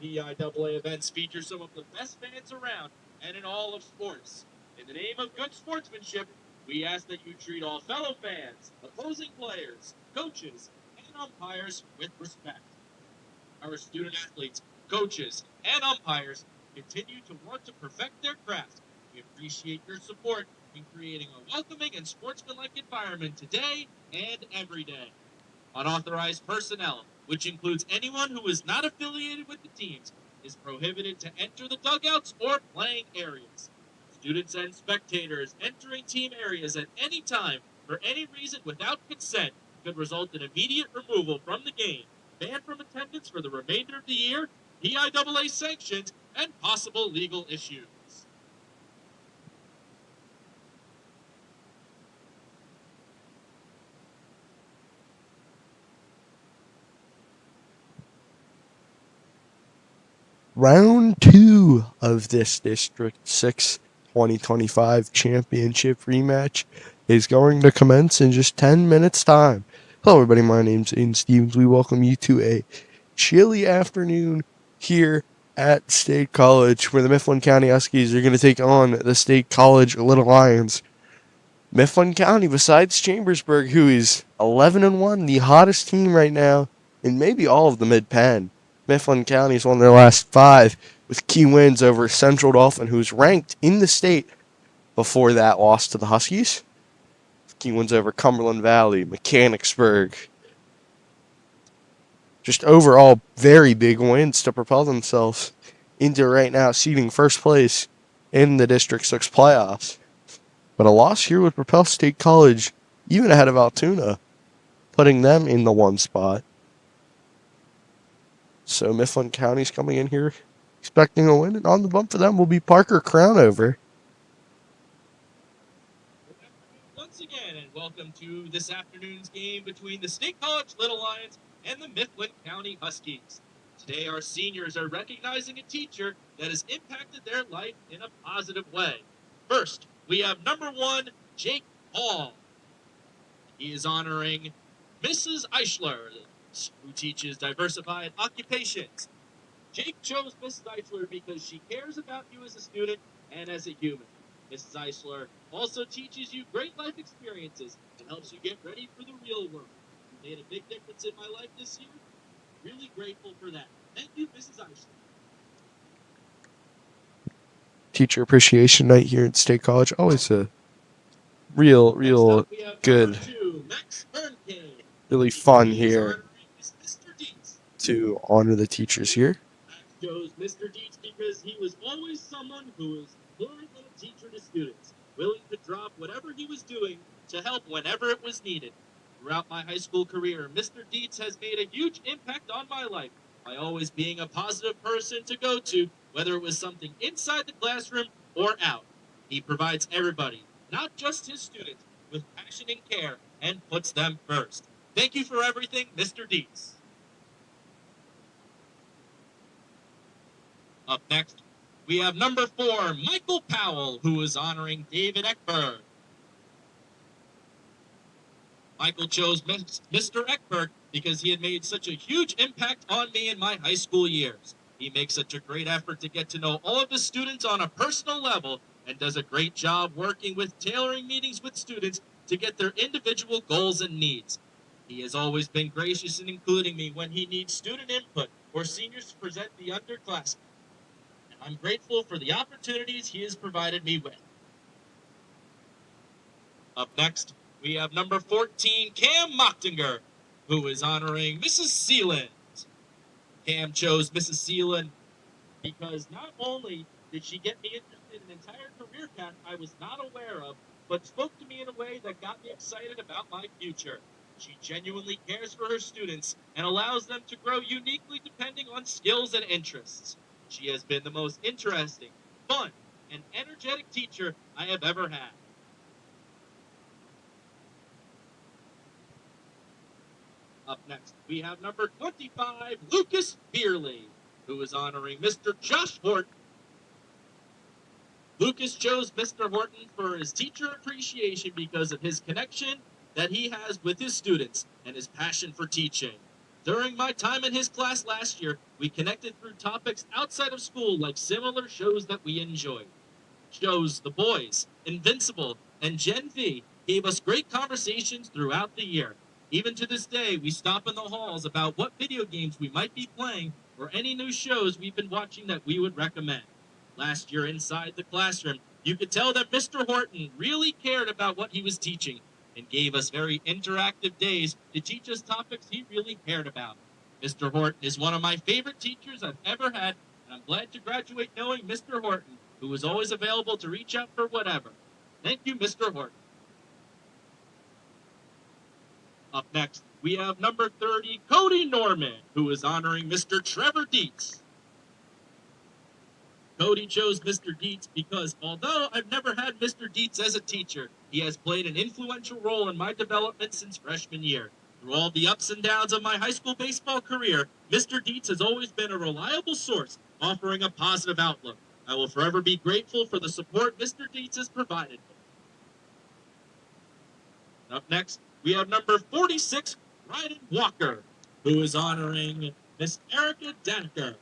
PIAA events feature some of the best fans around and in all of sports. In the name of good sportsmanship, we ask that you treat all fellow fans, opposing players, coaches, and umpires with respect. Our student athletes, coaches, and umpires continue to work to perfect their craft. We appreciate your support in creating a welcoming and sportsmanlike environment today and every day. Unauthorized personnel, which includes anyone who is not affiliated with the teams, is prohibited to enter the dugouts or playing areas. Students and spectators entering team areas at any time for any reason without consent could result in immediate removal from the game, banned from attendance for the remainder of the year, PIAA sanctions, and possible legal issues. Round 2 of this District 6 2025 championship rematch is going to commence in just 10 minutes time. Hello everybody, my name's Aiden Stevens. We welcome you to a chilly afternoon here at State College, where the Mifflin County Huskies are going to take on the State College Little Lions. Mifflin County, besides Chambersburg, who is 11-1, the hottest team right now in maybe all of the Mid-Penn. Mifflin County's won their last 5 with key wins over Central Dauphin, who's ranked in the state before that loss to the Huskies. Key wins over Cumberland Valley, Mechanicsburg. Just overall very big wins to propel themselves into right now seeding first place in the District 6 playoffs. But a loss here would propel State College even ahead of Altoona, putting them in the 1 spot. So Mifflin County's coming in here expecting a win, and on the bump for them will be Parker Crownover. Once again, and welcome to this afternoon's game between the State College Little Lions and the Mifflin County Huskies. Today, our seniors are recognizing a teacher that has impacted their life in a positive way. First, we have number 1, Jake Hall. He is honoring Mrs. Eichler, who teaches diversified occupations. Jake chose Mrs. Eichler because she cares about you as a student and as a human. Mrs. Eisler also teaches you great life experiences and helps you get ready for the real world. You made a big difference in my life this year. Really grateful for that. Thank you, Mrs. Eisler. Teacher Appreciation Night here at State College. Always a real good, 2, Max Bernke. really fun here to honor the teachers here. Max chose Mr. Dietz because he was always someone who was more than a teacher to students, willing to drop whatever he was doing to help whenever it was needed. Throughout my high school career, Mr. Dietz has made a huge impact on my life by always being a positive person to go to, whether it was something inside the classroom or out. He provides everybody, not just his students, with passion and care and puts them first. Thank you for everything, Mr. Dietz. Up next, we have number 4, Michael Powell, who is honoring David Eckberg. Michael chose Mr. Eckberg because he had made such a huge impact on me in my high school years. He makes such a great effort to get to know all of his students on a personal level and does a great job working with tailoring meetings with students to get their individual goals and needs. He has always been gracious in including me when he needs student input or seniors to present the underclassmen. And I'm grateful for the opportunities he has provided me with. Up next, we have number 14, Cam Mochtinger, who is honoring Mrs. Sealand. Cam chose Mrs. Sealand because not only did she get me interested in an entire career path I was not aware of, but spoke to me in a way that got me excited about my future. She genuinely cares for her students and allows them to grow uniquely depending on skills and interests. She has been the most interesting, fun, and energetic teacher I have ever had. Up next, we have number 25, Lucas Beerley, who is honoring Mr. Josh Horton. Lucas chose Mr. Horton for his teacher appreciation because of his connection that he has with his students and his passion for teaching. During my time in his class last year, we connected through topics outside of school like similar shows that we enjoyed. Shows The Boys, Invincible, and Gen V gave us great conversations throughout the year. Even to this day, we stop in the halls about what video games we might be playing or any new shows we've been watching that we would recommend. Last year, inside the classroom, you could tell that Mr. Horton really cared about what he was teaching and gave us very interactive days to teach us topics he really cared about. Mr. Horton is one of my favorite teachers I've ever had, and I'm glad to graduate knowing Mr. Horton, who was always available to reach out for whatever. Thank you, Mr. Horton. Up next, we have number 30, Cody Norman, who is honoring Mr. Trevor Dietz. Cody chose Mr. Dietz because although I've never had Mr. Dietz as a teacher, he has played an influential role in my development since freshman year. Through all the ups and downs of my high school baseball career, Mr. Dietz has always been a reliable source, offering a positive outlook. I will forever be grateful for the support Mr. Dietz has provided me. Up next, we have number 46, Ryden Walker, who is honoring Miss Erica Daniker.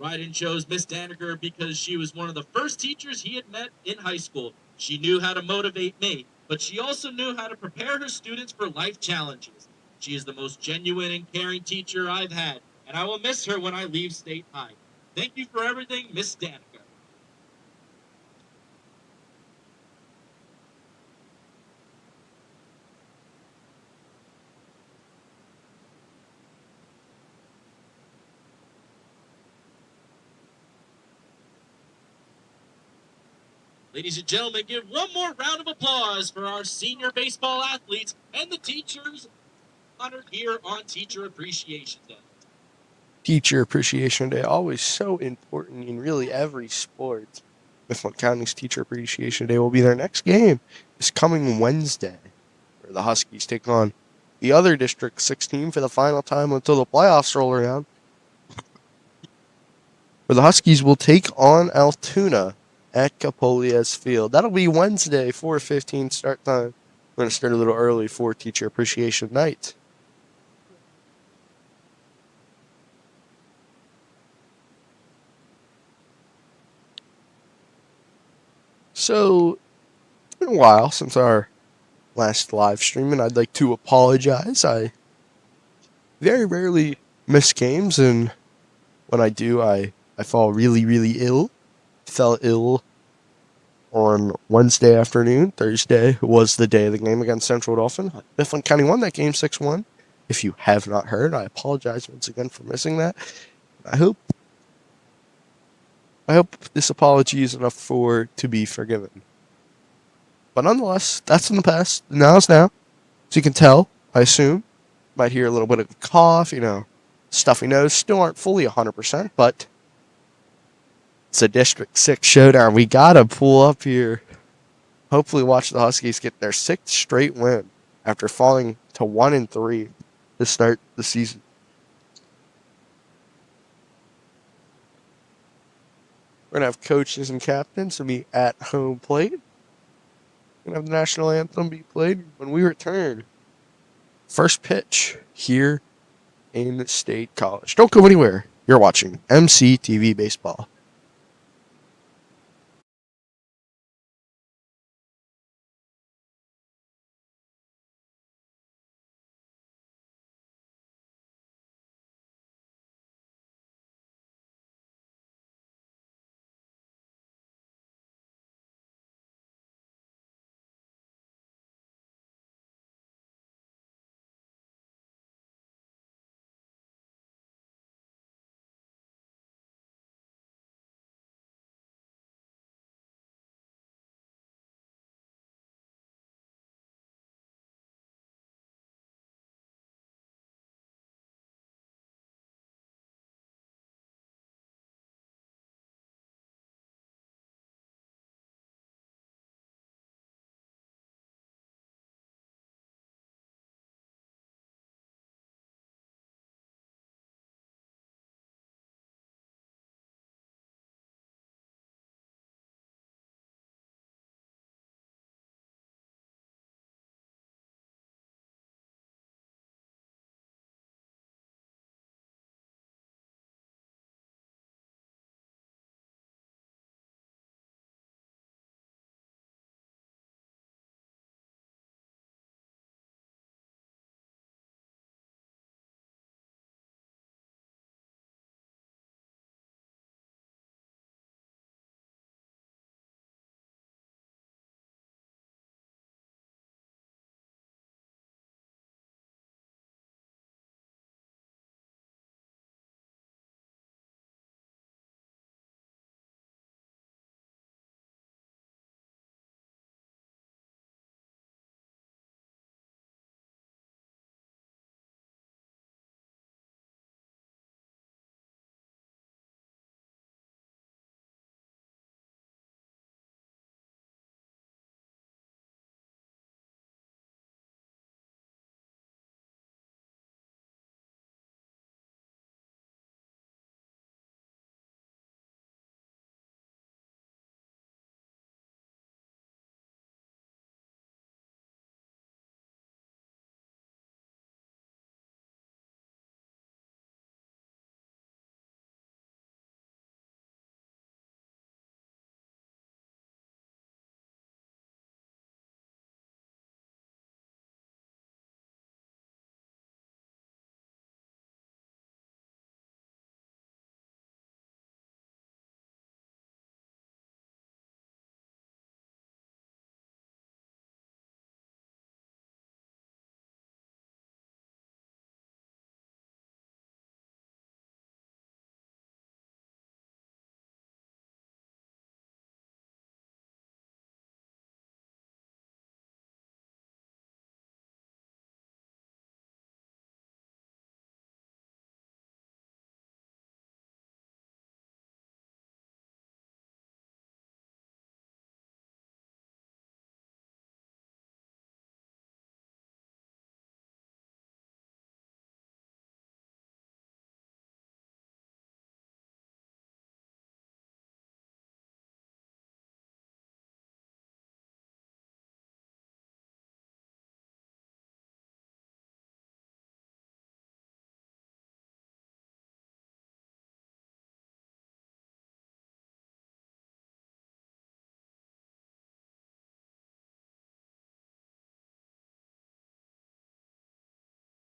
Ryden chose Miss Daniker because she was one of the first teachers he had met in high school. She knew how to motivate me, but she also knew how to prepare her students for life challenges. She is the most genuine and caring teacher I've had, and I will miss her when I leave State High. Thank you for everything, Miss Daniker. Ladies and gentlemen, give one more round of applause for our senior baseball athletes and the teachers honored here on Teacher Appreciation Day. Teacher Appreciation Day, always so important in really every sport. Mifflin County's Teacher Appreciation Day will be their next game this coming Wednesday, where the Huskies take on the other District 16 for the final time until the playoffs roll around, where the Huskies will take on Altoona at Capolias Field. That'll be Wednesday, 4:15 start time. We're going to start a little early for Teacher Appreciation Night. So, it's been a while since our last live stream, and I'd like to apologize. I very rarely miss games, and when I do, I fall really, really ill. Fell ill on Wednesday afternoon. Thursday was the day of the game against Central Dauphin. Mifflin County won that game 6-1. If you have not heard, I apologize once again for missing that. I hope this apology is enough to be forgiven. But nonetheless, that's in the past. Now is now. So you can tell, I assume. Might hear a little bit of a cough, stuffy nose. Still aren't fully 100%, but it's a District 6 showdown. We gotta pull up here. Hopefully watch the Huskies get their 6th straight win after falling to 1-3 to start the season. We're going to have coaches and captains to be at home plate. We're going to have the national anthem be played when we return. First pitch here in State College. Don't go anywhere. You're watching MCTV Baseball.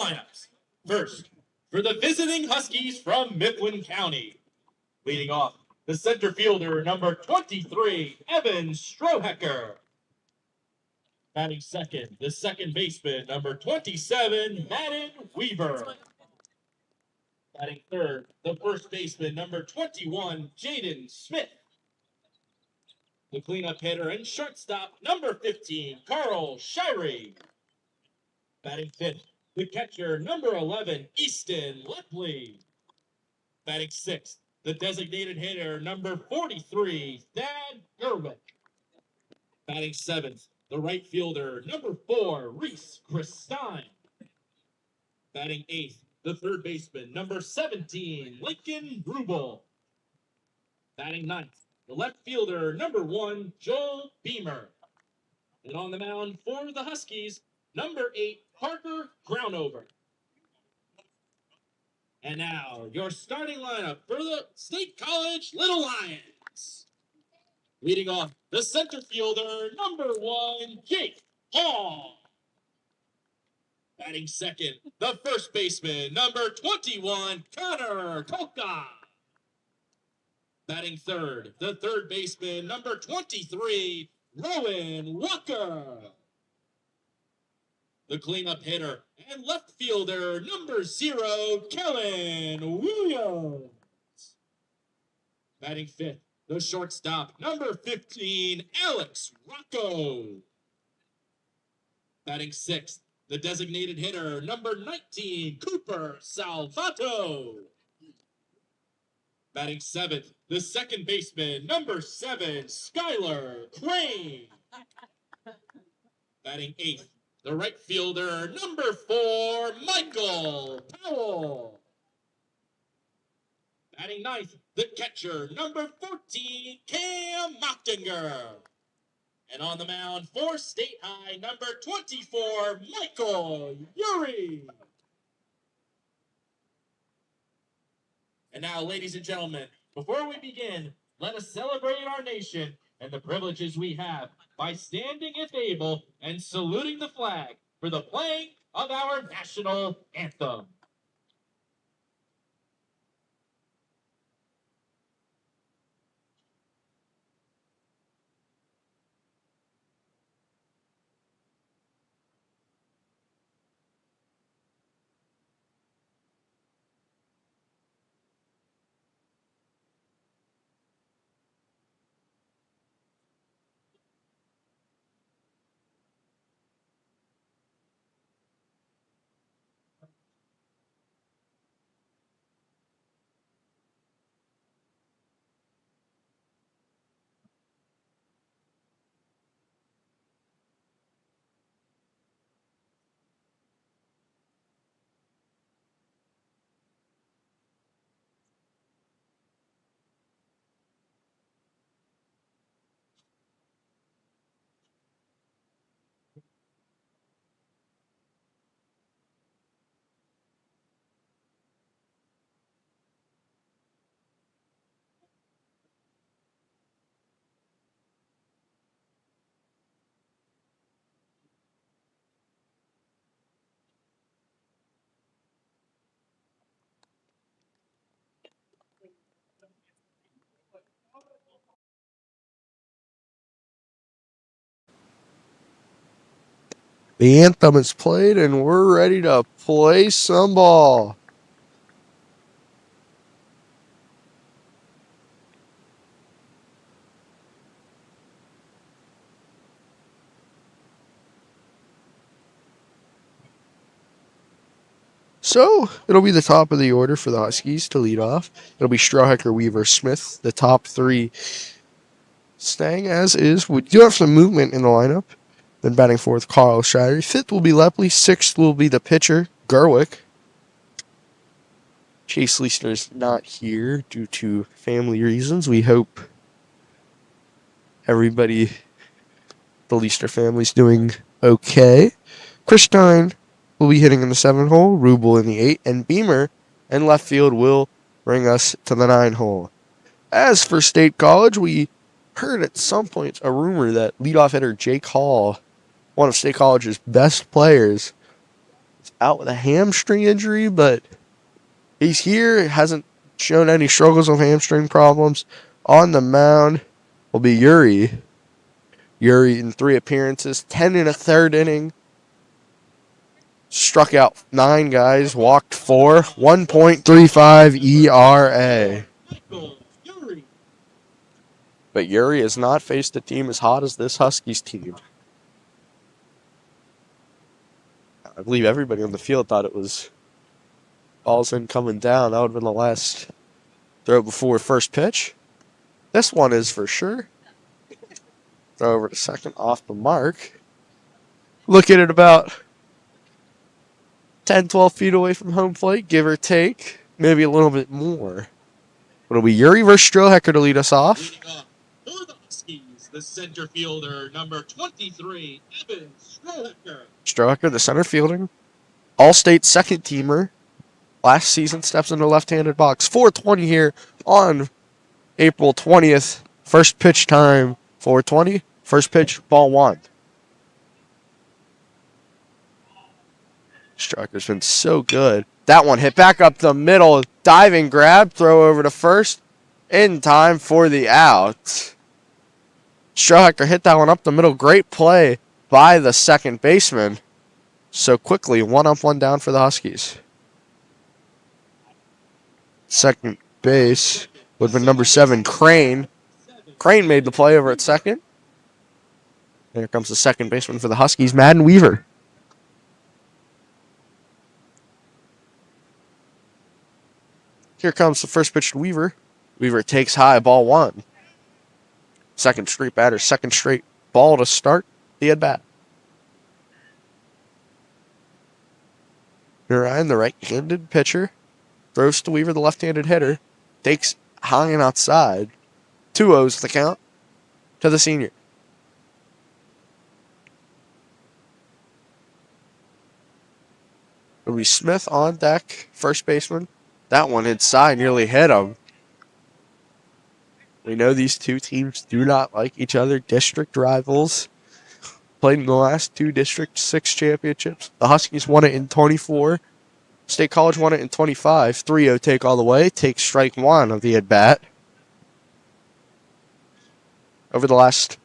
Lineups. First, for the visiting Huskies from Mifflin County. Leading off, the center fielder, number 23, Evan Strohecker. Batting second, the second baseman, number 27, Madden Weaver. Batting third, the first baseman, number 21, Jaden Smith. The cleanup hitter and shortstop, number 15, Carl Shirey. Batting fifth, the catcher, number 11, Easton Lepley. Batting sixth, the designated hitter, number 43, Thad Gerwick. Batting seventh, the right fielder, number 4, Reese Christine. Batting eighth, the third baseman, number 17, Lincoln Rubel. Batting ninth, the left fielder, number 1, Joel Beamer. And on the mound for the Huskies, number 8, Parker Grownover. And now, your starting lineup for the State College Little Lions. Leading off, the center fielder, number 1, Jake Hall. Batting second, the first baseman, number 21, Connor Kolka. Batting third, the third baseman, number 23, Rowan Walker. The cleanup hitter and left fielder, number 0, Kellen Williams. Batting fifth, the shortstop, number 15, Alex Rocco. Batting sixth, the designated hitter, number 19, Cooper Salvato. Batting seventh, the second baseman, number 7, Skylar Crane. Batting eighth, the right fielder, number 4, Michael Powell. Batting ninth, the catcher, number 14, Cam Mochtinger. And on the mound for State High, number 24, Michael Yuri. And now, ladies and gentlemen, before we begin, let us celebrate our nation and the privileges we have by standing if able and saluting the flag for the playing of our national anthem. The anthem is played, and we're ready to play some ball. So, it'll be the top of the order for the Huskies to lead off. It'll be Strohecker, Weaver, Smith, the top three staying as is. We do have some movement in the lineup. Then batting fourth, Carl Shirey. Fifth will be Lepley. Sixth will be the pitcher, Gerwick. Chase Leister's not here due to family reasons. We hope everybody, the Leister family's doing okay. Christine will be hitting in the 7 hole, Rubel in the 8, and Beamer in left field will bring us to the 9 hole. As for State College, we heard at some point a rumor that leadoff hitter Jake Hall, one of State College's best players, out with a hamstring injury, but he's here. Hasn't shown any struggles of hamstring problems. On the mound will be Yuri. Yuri in 3 appearances, 10 in a third inning. Struck out 9 guys, walked 4, 1.35 ERA. But Yuri has not faced a team as hot as this Huskies team. I believe everybody on the field thought it was balls in coming down. That would have been the last throw before first pitch. This one is for sure. Throw over to second off the mark. Looking at about 10, 12 feet away from home plate, give or take. Maybe a little bit more. It'll be Yuri versus Strohecker to lead us off. Leading off for the Huskies, the center fielder, number 23, Evan Strohecker. Strohecker, the center fielder. All-state second teamer. Last season steps into left-handed box. 4:20 here on April 20th. First pitch time, 4:20. First pitch, ball 1. Strocker's been so good. That one hit back up the middle. Diving grab. Throw over to first. In time for the out. Strohecker hit that one up the middle. Great play by the second baseman. So quickly, 1 up, 1 down for the Huskies. Second base would have been number 7, Crane. Crane made the play over at second. Here comes the second baseman for the Huskies, Madden Weaver. Here comes the first pitch to Weaver. Weaver takes high, ball 1. Second straight batter, second straight ball to start the at-bat. Ryan, the right-handed pitcher, throws to Weaver, the left-handed hitter. Takes high and outside. 2-0's the count to the senior. It'll be Smith on deck, first baseman. That one inside nearly hit him. We know these two teams do not like each other. District rivals. Played in the last 2 District 6 championships. The Huskies won it in 24. State College won it in 25. 3-0 take all the way. Take strike 1 of the at-bat. Over the last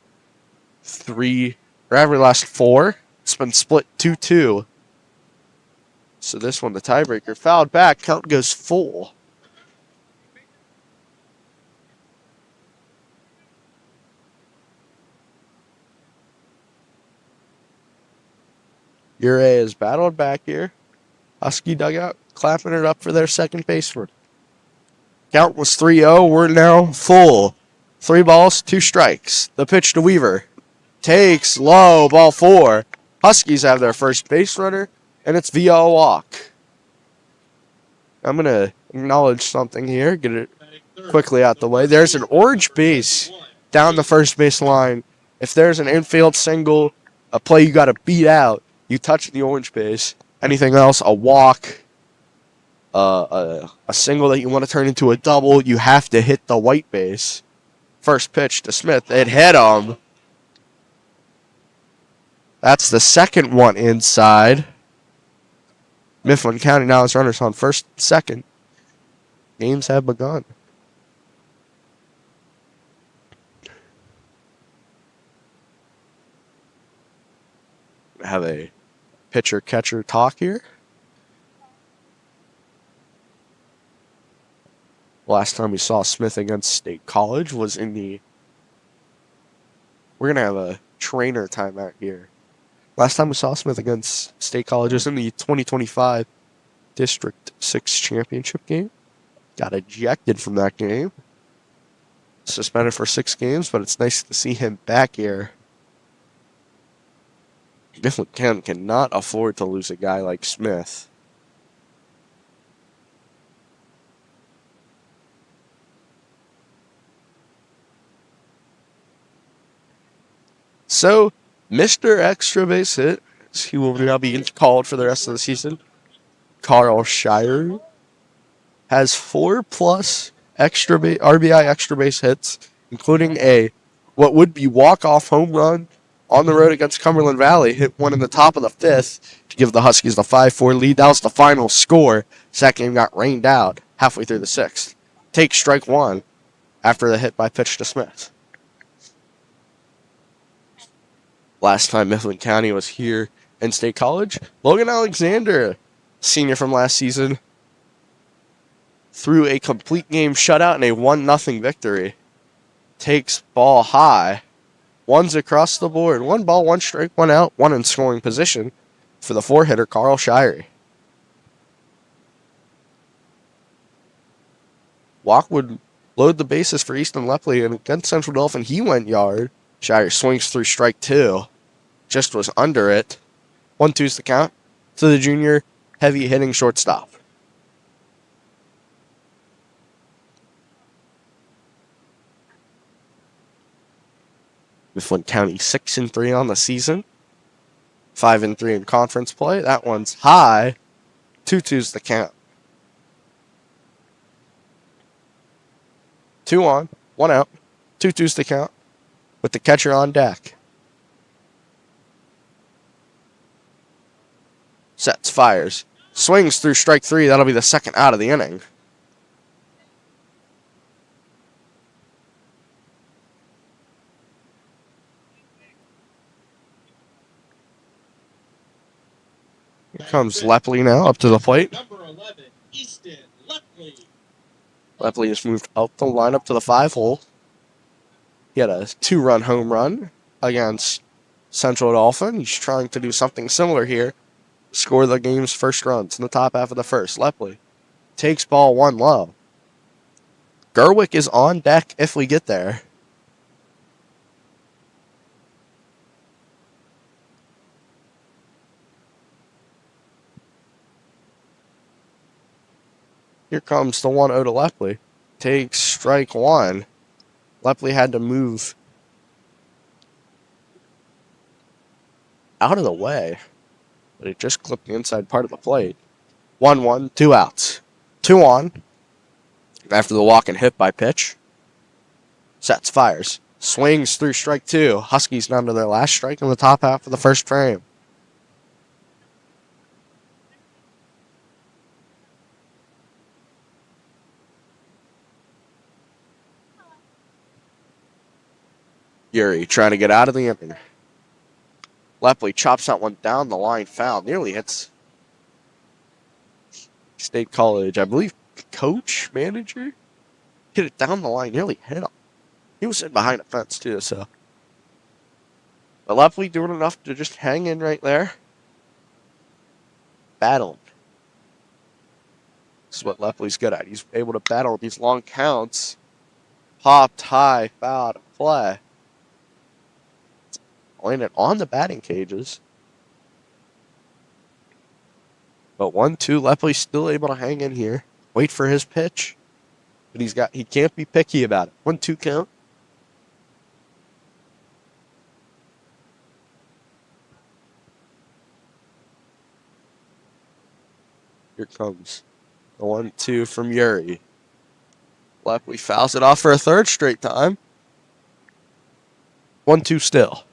3, or over the last 4, it's been split 2-2. So this one, the tiebreaker, fouled back. Count goes full. Ure is battled back here. Husky dugout clapping it up for their second baseman. Count was 3-0. We're now full. 3 balls, 2 strikes. The pitch to Weaver. Takes low, ball 4. Huskies have their first base runner, and it's via a walk. I'm going to acknowledge something here. Get it quickly out the way. There's an orange base down the first base line. If there's an infield single, a play you got to beat out, you touch the orange base. Anything else, a walk, a single that you want to turn into a double, you have to hit the white base. First pitch to Smith. It hit him. That's the second one inside. Mifflin County now has runners on first and second. Games have begun. Have a pitcher-catcher talk here. Last time we saw Smith against State College was in the... We're going to have a trainer timeout here. Last time we saw Smith against State College was in the 2025 District 6 championship game. Got ejected from that game. Suspended for 6 games, but it's nice to see him back here. Mifflin cannot afford to lose a guy like Smith. So, Mr. Extra Base Hit, he will now be called for the rest of the season. Carl Shire has 4+ RBI extra base hits, including a what would be walk-off home run on the road against Cumberland Valley. Hit one in the top of the fifth to give the Huskies the 5-4 lead. That was the final score. So that game got rained out halfway through the sixth. Take strike one after the hit by pitch to Smith. Last time Mifflin County was here in State College, Logan Alexander, senior from last season, threw a complete game shutout and a 1-0 victory. Takes ball high. One's across the board. 1 ball, 1 strike, 1 out, 1 in scoring position for the 4-hitter, Carl Shirey. Walk would load the bases for Easton Lepley, and against Central Dauphin, he went yard. Shirey swings through strike 2. Just was under it. 1-2's the count to the junior heavy hitting shortstop. Mifflin County 6-3 on the season. 5-3 in conference play. That one's high. 2-2's the count. 2 on, 1 out. 2-2's the count with the catcher on deck. Sets, fires. Swings through strike 3. That'll be the second out of the inning. Here comes Lepley now up to the plate. Number 11, Easton Lepley. Lepley just moved up the lineup to the 5-hole. He had a 2-run home run against Central Dauphin. He's trying to do something similar here. Score the game's first runs in the top half of the first. Lepley takes ball 1 low. Gerwick is on deck if we get there. Here comes the 1-0 to Lepley. Takes strike 1. Lepley had to move out of the way, but it just clipped the inside part of the plate. 1-1, 2 outs. 2 on. After the walk and hit by pitch. Sets, fires. Swings through strike 2. Huskies down to their last strike in the top half of the first frame. Yuri trying to get out of the inning. Lepley chops that one down the line, foul. Nearly hits State College, I believe, coach, manager. Hit it down the line, nearly hit him. He was sitting behind a fence, too, so. But Lepley doing enough to just hang in right there. Battling. This is what Lepley's good at. He's able to battle these long counts. Popped high, foul to play. Landed on the batting cages. But 1-2, Lepley's still able to hang in here. Wait for his pitch. But he can't be picky about it. 1-2 count. Here comes the 1-2 from Yuri. Lepley fouls it off for a third straight time. 1-2 still.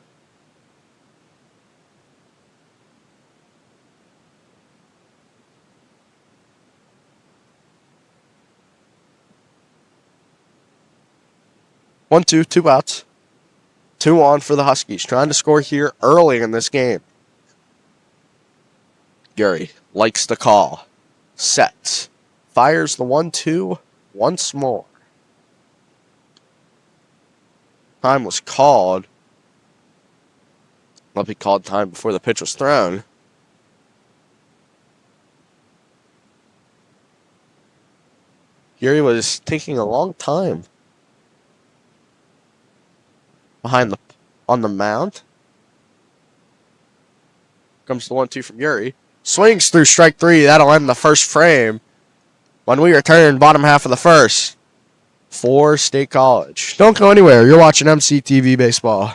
One, two, 2 outs. 2 on for the Huskies. Trying to score here early in this game. Gary likes the call. Sets. Fires the 1-2 once more. Time was called. Lepley called time before the pitch was thrown. Gary was taking a long time on the mound. Comes the 1-2 from Yuri. Swings through strike 3. That'll end the first frame. When we return, bottom half of the first for State College. Don't go anywhere. You're watching MCTV Baseball.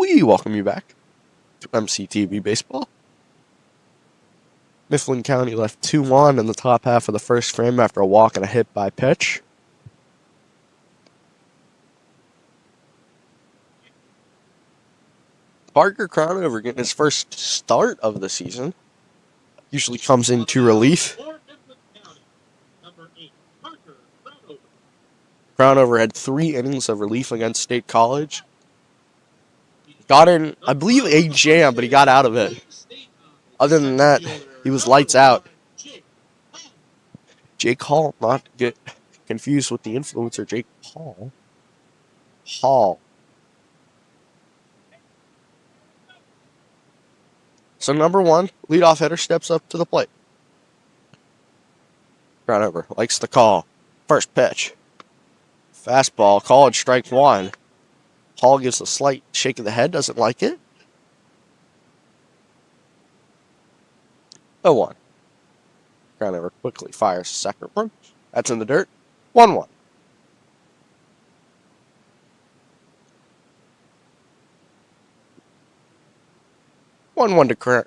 We welcome you back to MCTV Baseball. Mifflin County left 2-1 in the top half of the first frame after a walk and a hit by pitch. Parker Crownover getting his first start of the season. Usually comes into relief. Crownover had 3 innings of relief against State College. Got in, I believe, a jam, but he got out of it. Other than that, he was lights out. Jake Hall, not to get confused with the influencer Jake Paul. Hall. So number 1, leadoff hitter steps up to the plate. Crownover likes the call. First pitch. Fastball, called strike 1. Hall gives a slight shake of the head, doesn't like it. 0-1. Crownover quickly fires second one. That's in the dirt. 1-1.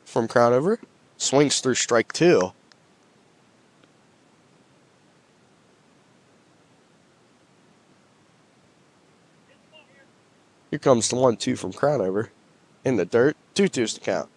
From Crownover. Swings through strike 2. Here comes the 1-2 from Crownover. In the dirt. 2-2's the count.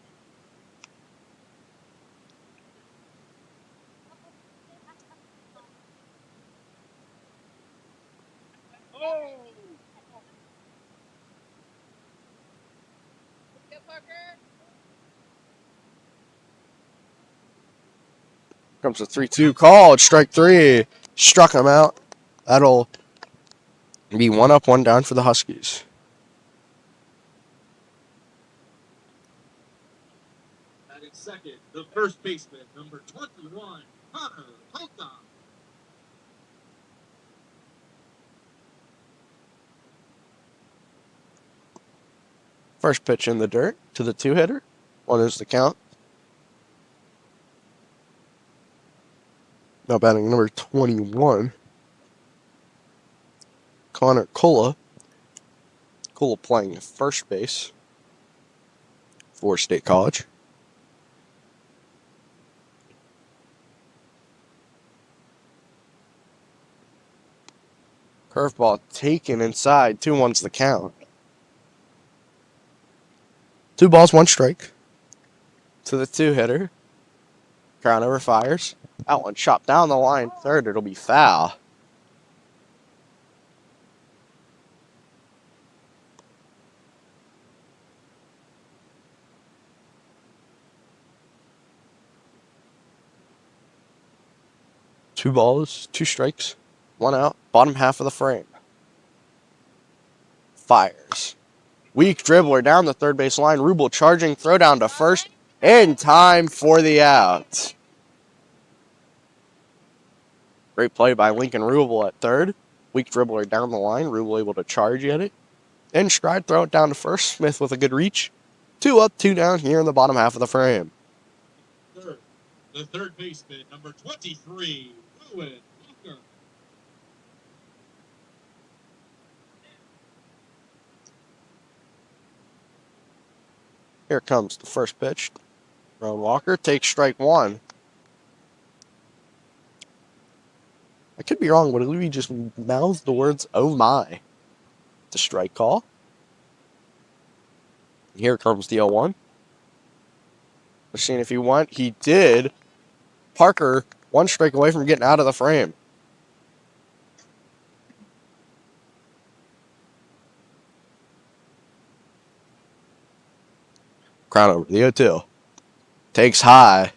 Comes a 3-2 call. Strike 3. Struck him out. That'll be 1 up, 1 down for the Huskies. Batting second, the first baseman, number 21, Connor Holton. First pitch in the dirt to the 2-hitter. 1 is the count. Now batting number 21, Connor Kula. Kula playing first base for State College. Curveball taken inside. 2-1's the count. 2 balls, 1 strike. To the 2-hitter. Crownover fires. That one chopped down the line. Third, it'll be foul. Two balls, 2 strikes, 1 out. Bottom half of the frame. Fires. Weak dribbler down the third base line. Rubel charging, throw down to first. In time for the out. Great play by Lincoln Rubel at third. Weak dribbler down the line. Rubel able to charge at it. In stride, throw it down to first. Smith with a good reach. 2 up, 2 down here in the bottom half of the frame. Third, the third baseman, number 23, Owen Walker. Here comes the first pitch. Rowan Walker takes strike 1. I could be wrong, but he just mouthed the words, "Oh my," the strike call. Here comes the 0-1. We're seeing if he went. He did. Parker, 1 strike away from getting out of the frame. Crownover, the 0-2. Takes high.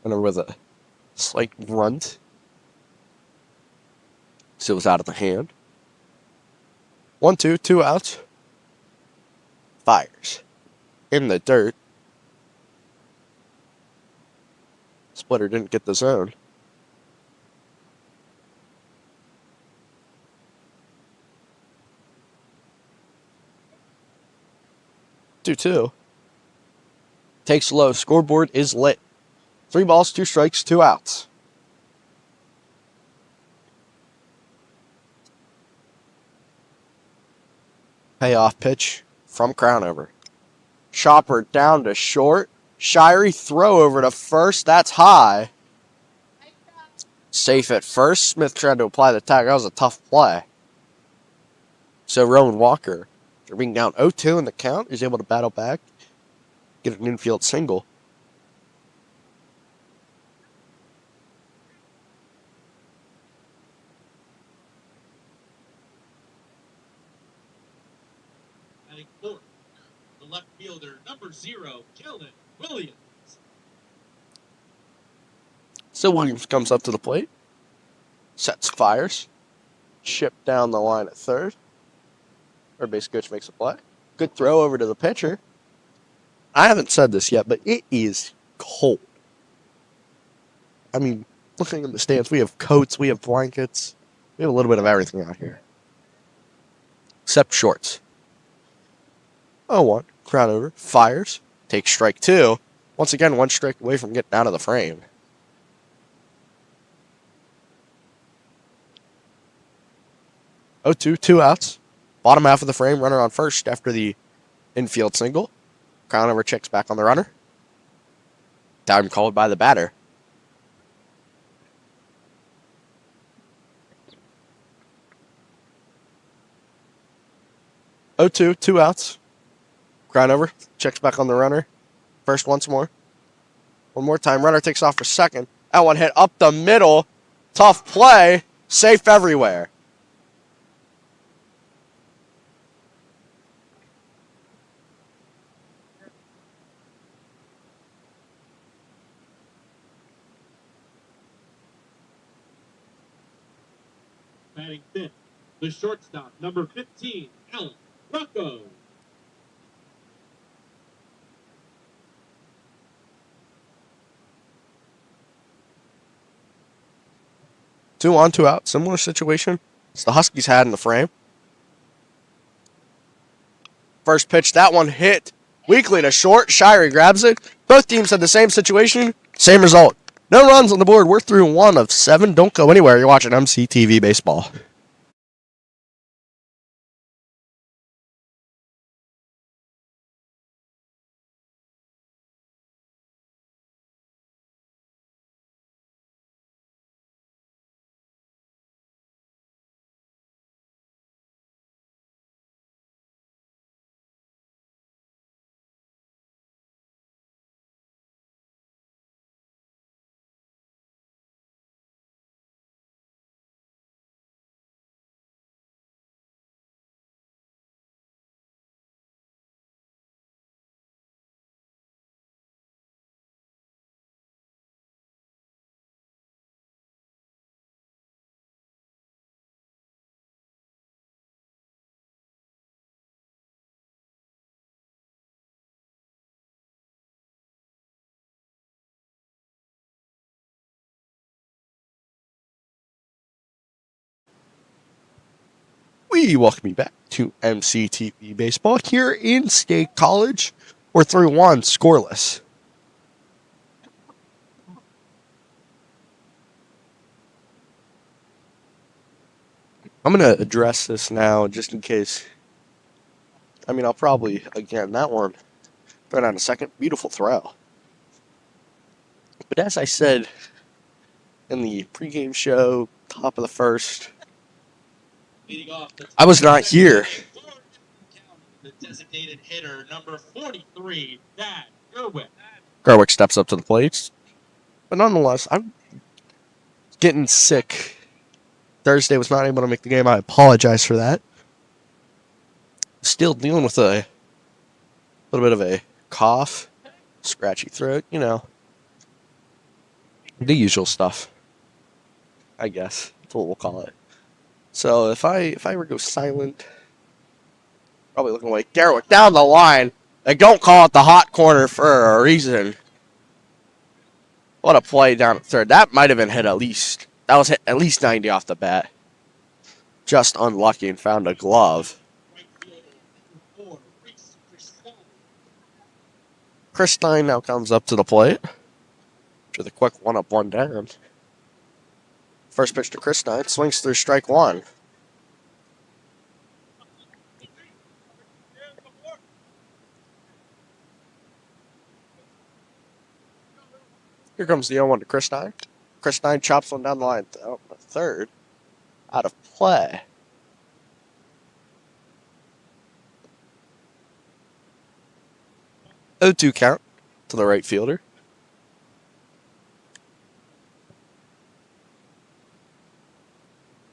And with a slight grunt. Still was out of the hand. 1-2, 2 outs. Fires. In the dirt. Splitter didn't get the zone. Two. Takes low. Scoreboard is lit. 3 balls, 2 strikes, 2 outs. Payoff pitch from Crownover. Chopper down to short. Shirey throw over to first. That's high. Safe at first. Smith tried to apply the tag. That was a tough play. So Rowan Walker, after being down 0-2 in the count, is able to battle back, get an infield single. Batting fourth, the left fielder, number 0, Keldon Williams. So Williams comes up to the plate, sets fires, chip down the line at third. Our base coach makes a play. Good throw over to the pitcher. I haven't said this yet, but it is cold. I mean, looking in the stands, we have coats, we have blankets, we have a little bit of everything out here. Except shorts. 0-1, Crownover, fires, takes strike 2. Once again, 1 strike away from getting out of the frame. Oh, 2 outs. Bottom half of the frame, runner on first after the infield single. Crownover checks back on the runner. Time called by the batter. Oh, 2 outs. Crownover checks back on the runner. First once more. One more time. Runner takes off for second. That one hit up the middle. Tough play. Safe everywhere. Batting fifth, the shortstop, number 15, Alan Rocco. 2 on, 2 out. Similar situation as the Huskies had in the frame. First pitch, that one hit weakly to short. Shirey grabs it. Both teams had the same situation, same result. No runs on the board. We're through 1 of 7. Don't go anywhere. You're watching MCTV Baseball. We welcome you back to MCTV Baseball here in State College. We're through 1 scoreless. I'm going to address this now just in case. I mean, I'll probably, again, that one, throw down a second. Beautiful throw. But as I said in the pregame show, top of the first, I was not here. The designated hitter, number 43, Dad Gerwick. Gerwick steps up to the plate. But nonetheless, I'm getting sick. Thursday was not able to make the game. I apologize for that. Still dealing with a little bit of a cough, scratchy throat, you know. The usual stuff, I guess. That's what we'll call it. So if I ever go silent, probably looking away. Gerwick down the line. They don't call it the hot corner for a reason. What a play down at third. That might have been hit at least. That was hit at least 90 off the bat. Just unlucky and found a glove. Chris Stein now comes up to the plate. With a quick 1-up, 1 down. First pitch to Chris Stein. Swings through strike 1. Here comes the 0-1 to Chris Nine. Chris Nine chops one down the line. Oh, the third. Out of play. 0-2 count to the right fielder.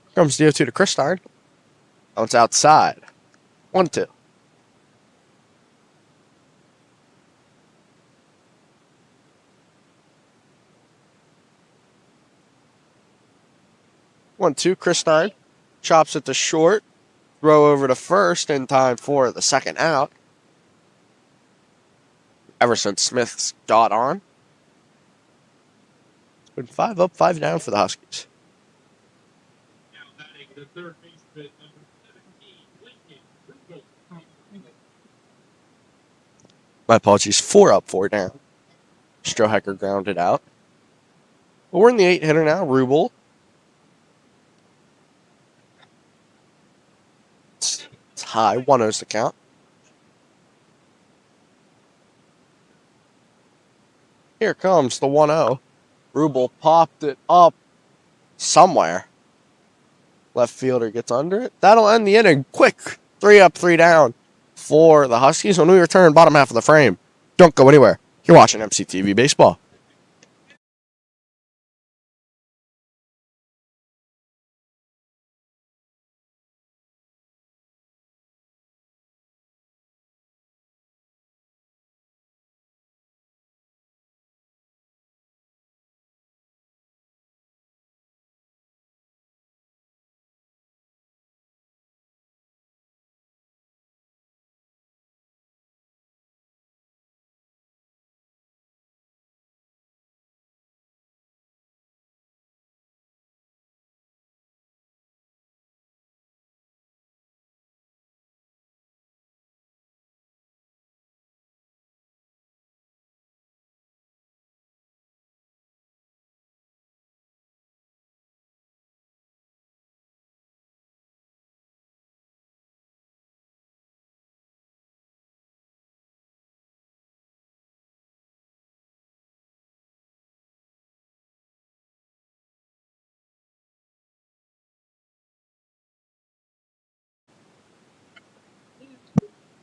Here comes the 0-2 to Chris Nine. Oh, it's outside. 1-2. 1-2, Chris Nine chops it to short. Throw over to first in time for the second out. Everson Smith's dot on. It's been 5 up, 5 down for the Huskies. Now batting the third baseman, number 17, Lincoln. My apologies. 4 up, 4 down. Strohacker grounded out. But we're in the 8-hitter now. Rubel. It's high. 1-0's the count. Here comes the 1-0. Rubel popped it up somewhere. Left fielder gets under it. That'll end the inning. Quick. 3 up, 3 down for the Huskies. When we return, bottom half of the frame. Don't go anywhere. You're watching MCTV Baseball.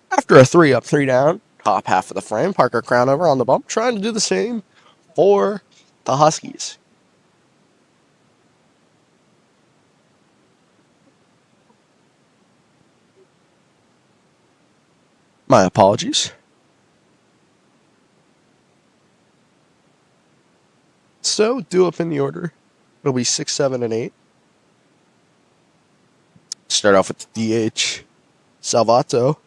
After a 3 up, 3 down, top half of the frame, Parker Crownover on the bump, trying to do the same for the Huskies. My apologies. So, due up in the order. It'll be 6, 7, and 8. Start off with the DH, Salvato.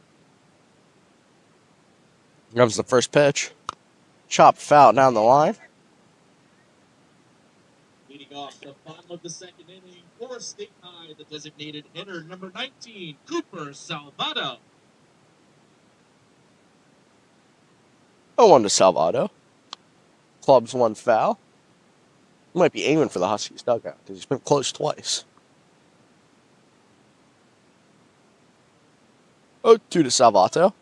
Here comes the first pitch. Chopped foul down the line. Leading off the bottom of the second inning for State High, the designated hitter, number 19, Cooper Salvato. 0-1 to Salvato. Clubs 1 foul. He might be aiming for the Huskies dugout because he's been close twice. 0-2 to Salvato.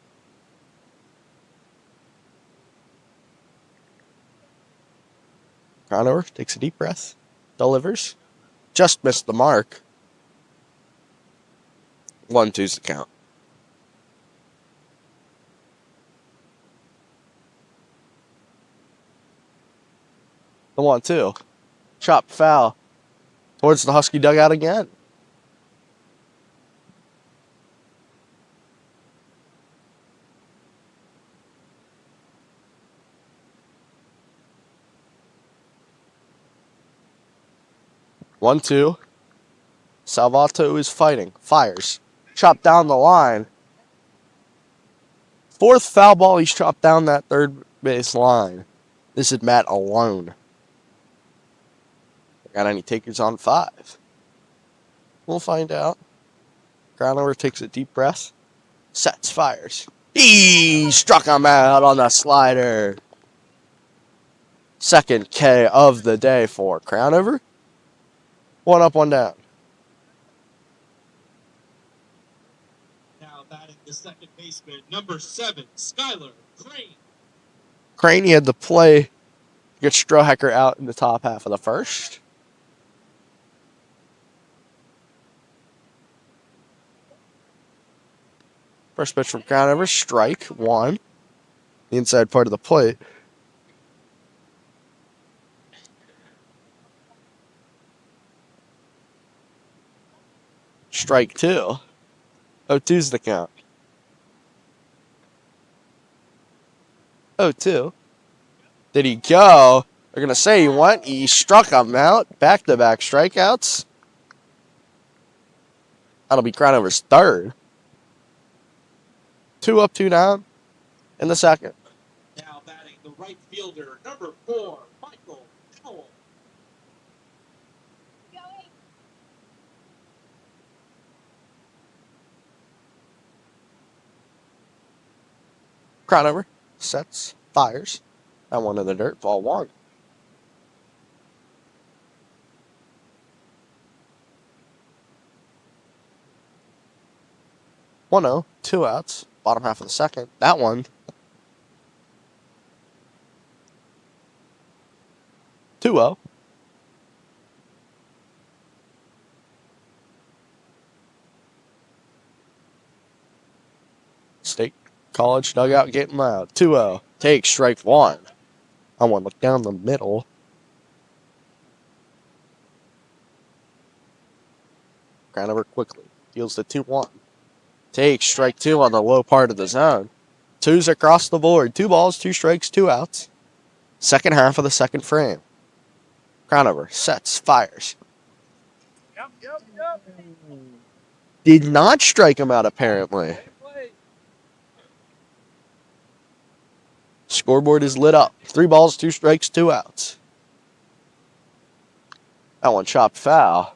Crownover takes a deep breath. Delivers. Just missed the mark. 1-2's the count. The 1-2. Chop foul towards the Husky dugout again. One, two. Salvato is fighting. Fires. Chopped down the line. Fourth foul ball, he's chopped down that third base line. This is Matt alone. Got any takers on 5? We'll find out. Crownover takes a deep breath. Sets, fires. He struck him out on the slider. Second K of the day for Crownover. 1 up, 1 down. Now batting the second baseman, number 7, Skylar Crane. Crane, he had to play Get Strohecker out in the top half of the first. First pitch from Crownover, strike one. The inside part of the plate. Strike two. 0-2's the count. 0-2. Did he go? They're going to say he went. He struck him out. Back-to-back strikeouts. That'll be Crownover's third. 2 up, 2 down in the second. Now batting the right fielder, number 4, Michael Powell. Crownover sets, fires. That one in the dirt, ball one. One 0, 2 outs, bottom half of the second. That one. 2-0. State College dugout getting loud. 2-0. Take strike one. I want to look down the middle. Crownover quickly deals the 2-1. Take strike two on the low part of the zone. 2's across the board. 2 balls, 2 strikes, 2 outs. Second half of the second frame. Crownover sets, fires. Yep. Did not strike him out, apparently. Scoreboard is lit up. 3 balls, 2 strikes, 2 outs. That one chopped foul.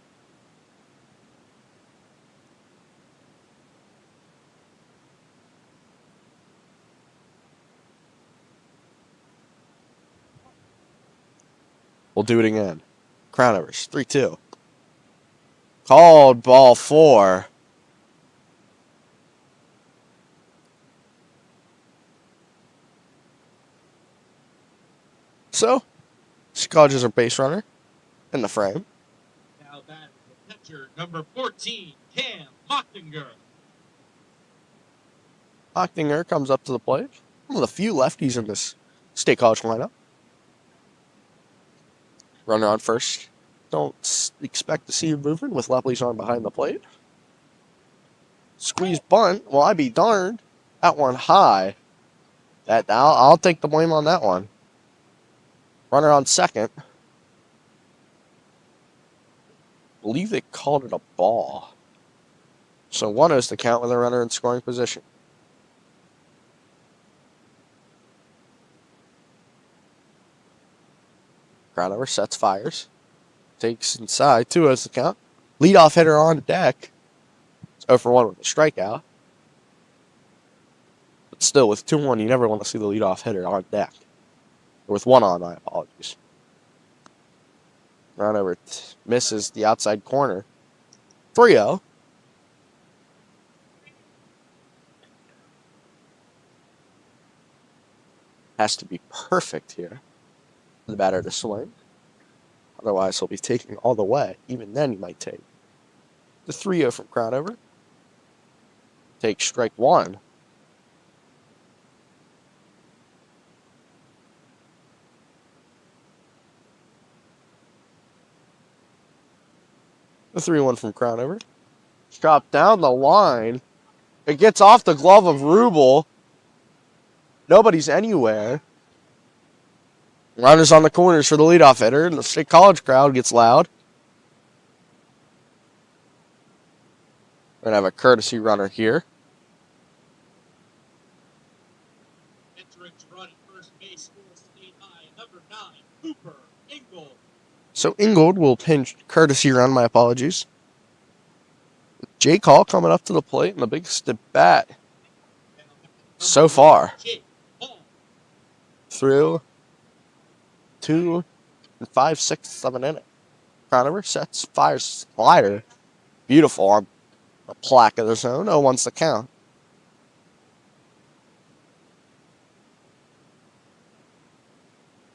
We'll do it again. Crownovers, 3-2. Called ball 4. So, College is a base runner in the frame. Now batting the pitcher, number 14, Cam Hochtinger. Hochtinger comes up to the plate. One of the few lefties in this State College lineup. Runner on first. Don't expect to see him moving with lefties on behind the plate. Squeeze bunt. Well, I be darned. That one high. I'll take the blame on that one. Runner on second. Believe they called it a ball. So 1 is the count with a runner in scoring position. Crownover sets, fires. Takes inside. 2 is the count. Leadoff hitter on deck. It's 0 for 1 with a strikeout. But still, with 2-1, you never want to see the leadoff hitter on deck. Or with 1 on, my apologies. Crownover misses the outside corner. 3-0. Has to be perfect here for the batter to swing. Otherwise, he'll be taking all the way. Even then, he might take. The 3-0 from Crownover. Take strike one. The 3-1 from Crownover. Chopped down the line. It gets off the glove of Rubel. Nobody's anywhere. Runners on the corners for the leadoff hitter, and the State College crowd gets loud. We're going to have a courtesy runner here. Entrance run at first base, State High, number 9, Cooper Ingold. So Ingold will pinch courtesy run, my apologies. Jake Hall coming up to the plate, and the biggest at bat so far. Through 2 5/6 of an inning. Crownover sets, fires, slider. Beautiful on the plaque of the zone. 0-1's the count.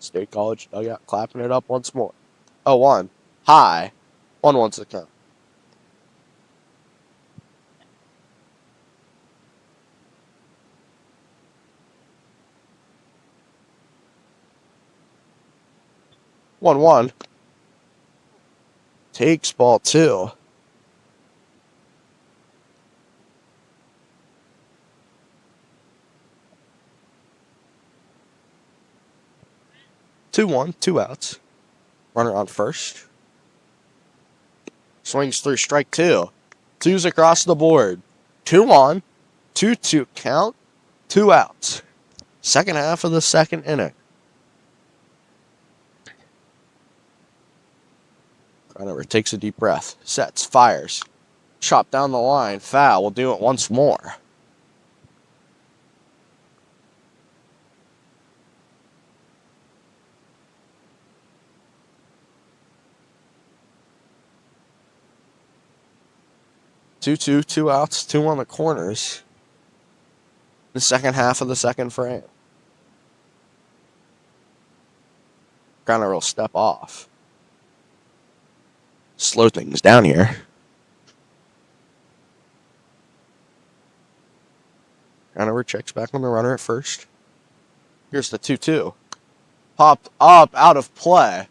State College dugout clapping it up once more. 0-1. High. 1-1's the count. One. Takes ball 2. Two one, 2 outs. Runner on first. Swings through strike 2. 2's across the board. 2 on. 2-2 count. 2 outs. Second half of the second inning. Runner takes a deep breath. Sets. Fires. Chop down the line. Foul. We'll do it once more. Two, 2 outs, 2 on the corners. The second half of the second frame. Grounder will step off. Slow things down here. Grounder checks back on the runner at first. Here's the 2-2. Popped up out of play.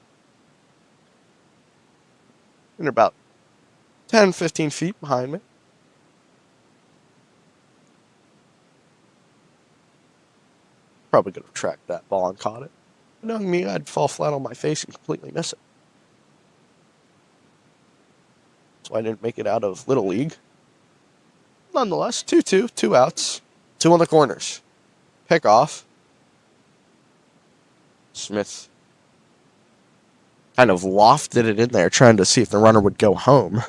And about 10, 15 feet behind me. Probably could have tracked that ball and caught it. Knowing me, I'd fall flat on my face and completely miss it. That's why I didn't make it out of Little League. Nonetheless, 2-2, 2 outs, 2 on the corners. Pick off. Smith kind of lofted it in there, trying to see if the runner would go home.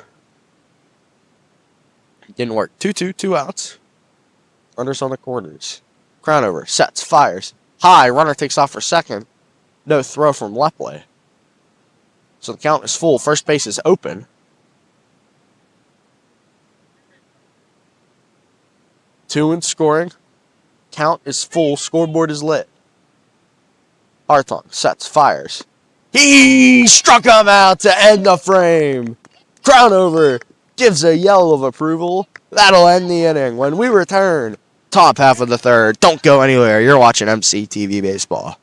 It didn't work. 2-2, 2 outs. Runners on the corners. Crown over. Sets. Fires. High. Runner takes off for second. No throw from Lepley. So the count is full. First base is open. Two in scoring. Count is full. Scoreboard is lit. Hartung sets. Fires. He struck him out to end the frame. Crown over. Gives a yell of approval. That'll end the inning. When we return, top half of the third. Don't go anywhere. You're watching MCTV Baseball.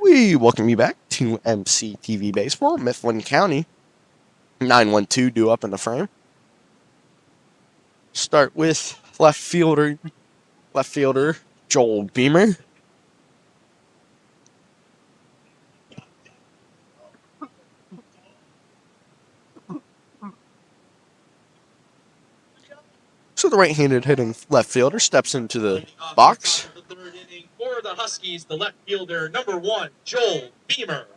We welcome you back to MCTV Baseball, Mifflin County. 9-1-2 due up in the frame. Start with left fielder Joel Beamer. So the right-handed hitting left fielder steps into the box. The third inning for the Huskies, the left fielder, number 1, Joel Beamer.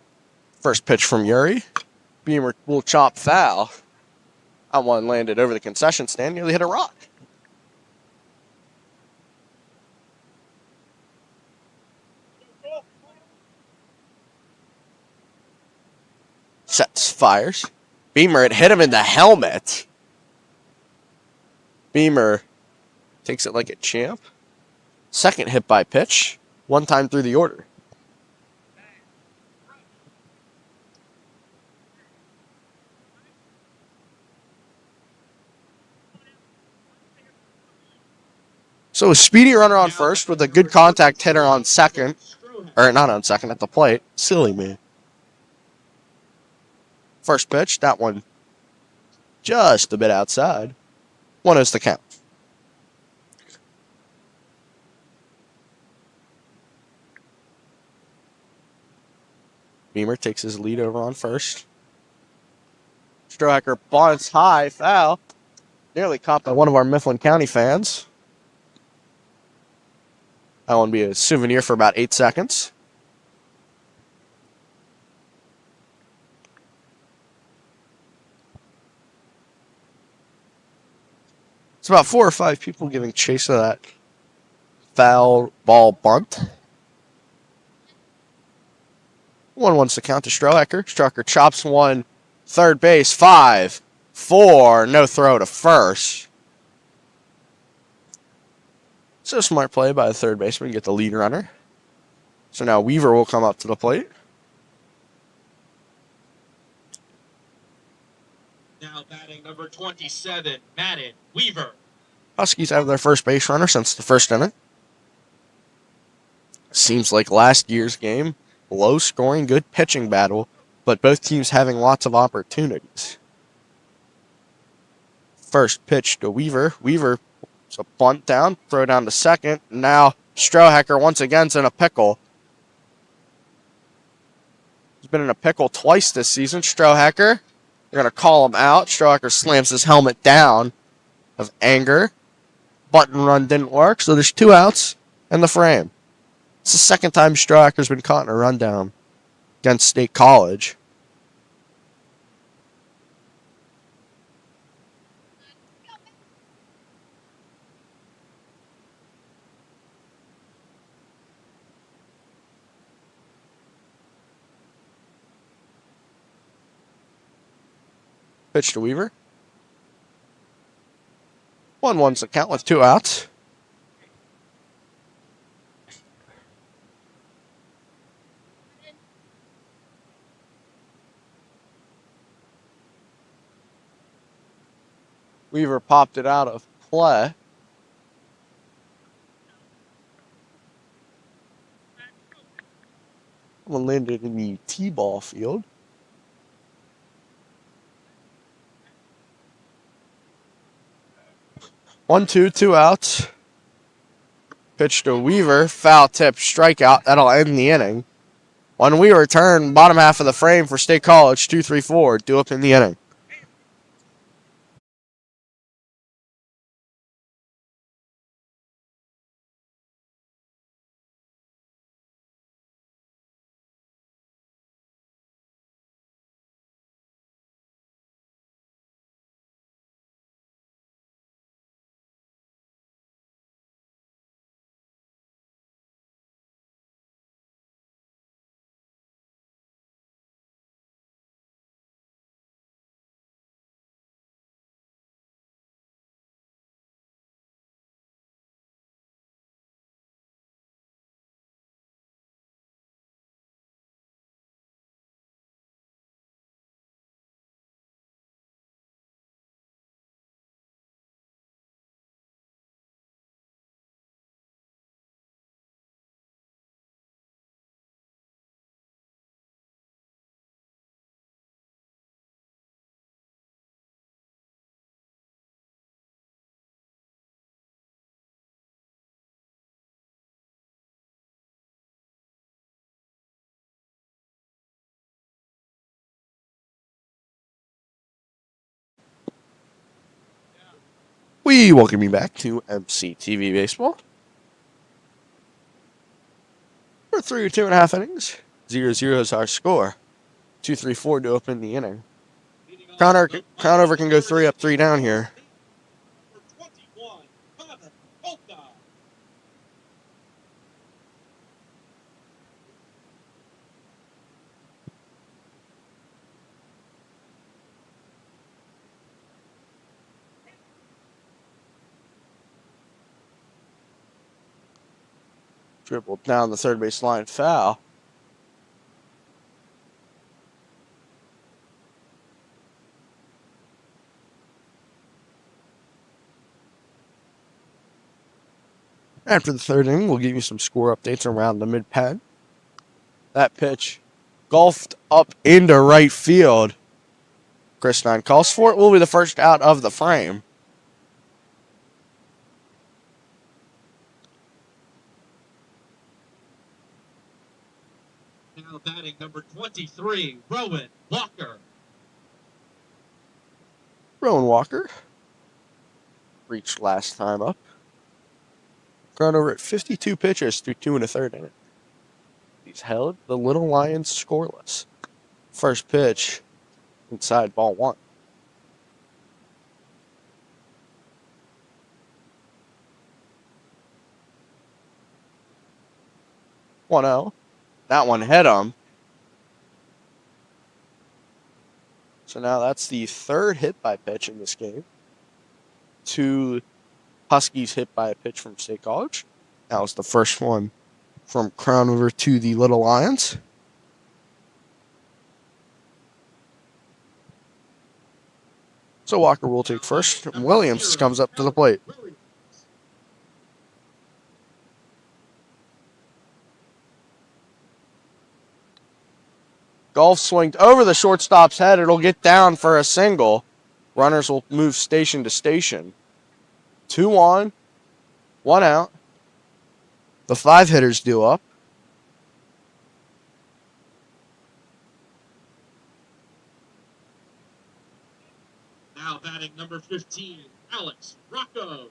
First pitch from Yuri. Beamer will chop foul. That one landed over the concession stand, nearly hit a rock. Sets, fires. Beamer had hit him in the helmet. Beamer takes it like a champ. Second hit by pitch. One time through the order. So a speedy runner on first with a good contact hitter on second. Or not on second, at the plate. Silly me. First pitch, that one just a bit outside. 1 is the count. Beamer takes his lead over on first. Strohacker bunts high, foul. Nearly caught by one of our Mifflin County fans. That one will be a souvenir for about 8 seconds. It's about 4 or 5 people giving chase of that foul ball bunt. 1-1's the count to Strohacker. Strohacker chops one, third base, 5, 4, no throw to first. So smart play by the third baseman to get the lead runner. So now Weaver will come up to the plate. Now batting number 27, Madden Weaver. Huskies have their first base runner since the first inning. Seems like last year's game, low scoring, good pitching battle, but both teams having lots of opportunities. First pitch to Weaver. Weaver, it's a bunt down, throw down to second. Now Strohacker once again's in a pickle. He's been in a pickle twice this season. Strohacker, they're going to call him out. Strohacker slams his helmet down of anger. Button run didn't work, so there's 2 outs in the frame. It's the second time Strohacker's been caught in a rundown against State College. Pitch to Weaver. 1-1's the count with 2 outs. Weaver popped it out of play. One landed in the T-ball field. One, two outs. Pitch to Weaver, foul tip, strikeout. That'll end the inning. When we return, bottom half of the frame for State College, 2-3-4, due up in the inning. We welcome you back to MCTV Baseball. We're through 2.5 innings. 0-0 is our score. 2-3-4 to open the inning. Count over can go 3 up, 3 down here. Dribbled down the third base line, foul. After the third inning, we'll give you some score updates around the mid-pen. That pitch golfed up into right field. Chris Nine calls for it. Will be the first out of the frame. Now batting number 23, Rowan Walker. Rowan Walker reached last time up. Gone over at 52 pitches through 2 1/3 innings. He's held the Little Lions scoreless. First pitch inside ball 1. One 0. That one hit him. So now that's the third hit by pitch in this game. 2 Huskies hit by a pitch from State College. That was the first one from Crown over to the Little Lions. So Walker will take first. Williams comes up to the plate. Golf swinged over the shortstop's head. It'll get down for a single. Runners will move station to station. 2 on, 1 out. The 5 hitters due up. Now batting number 15, Alex Rocco.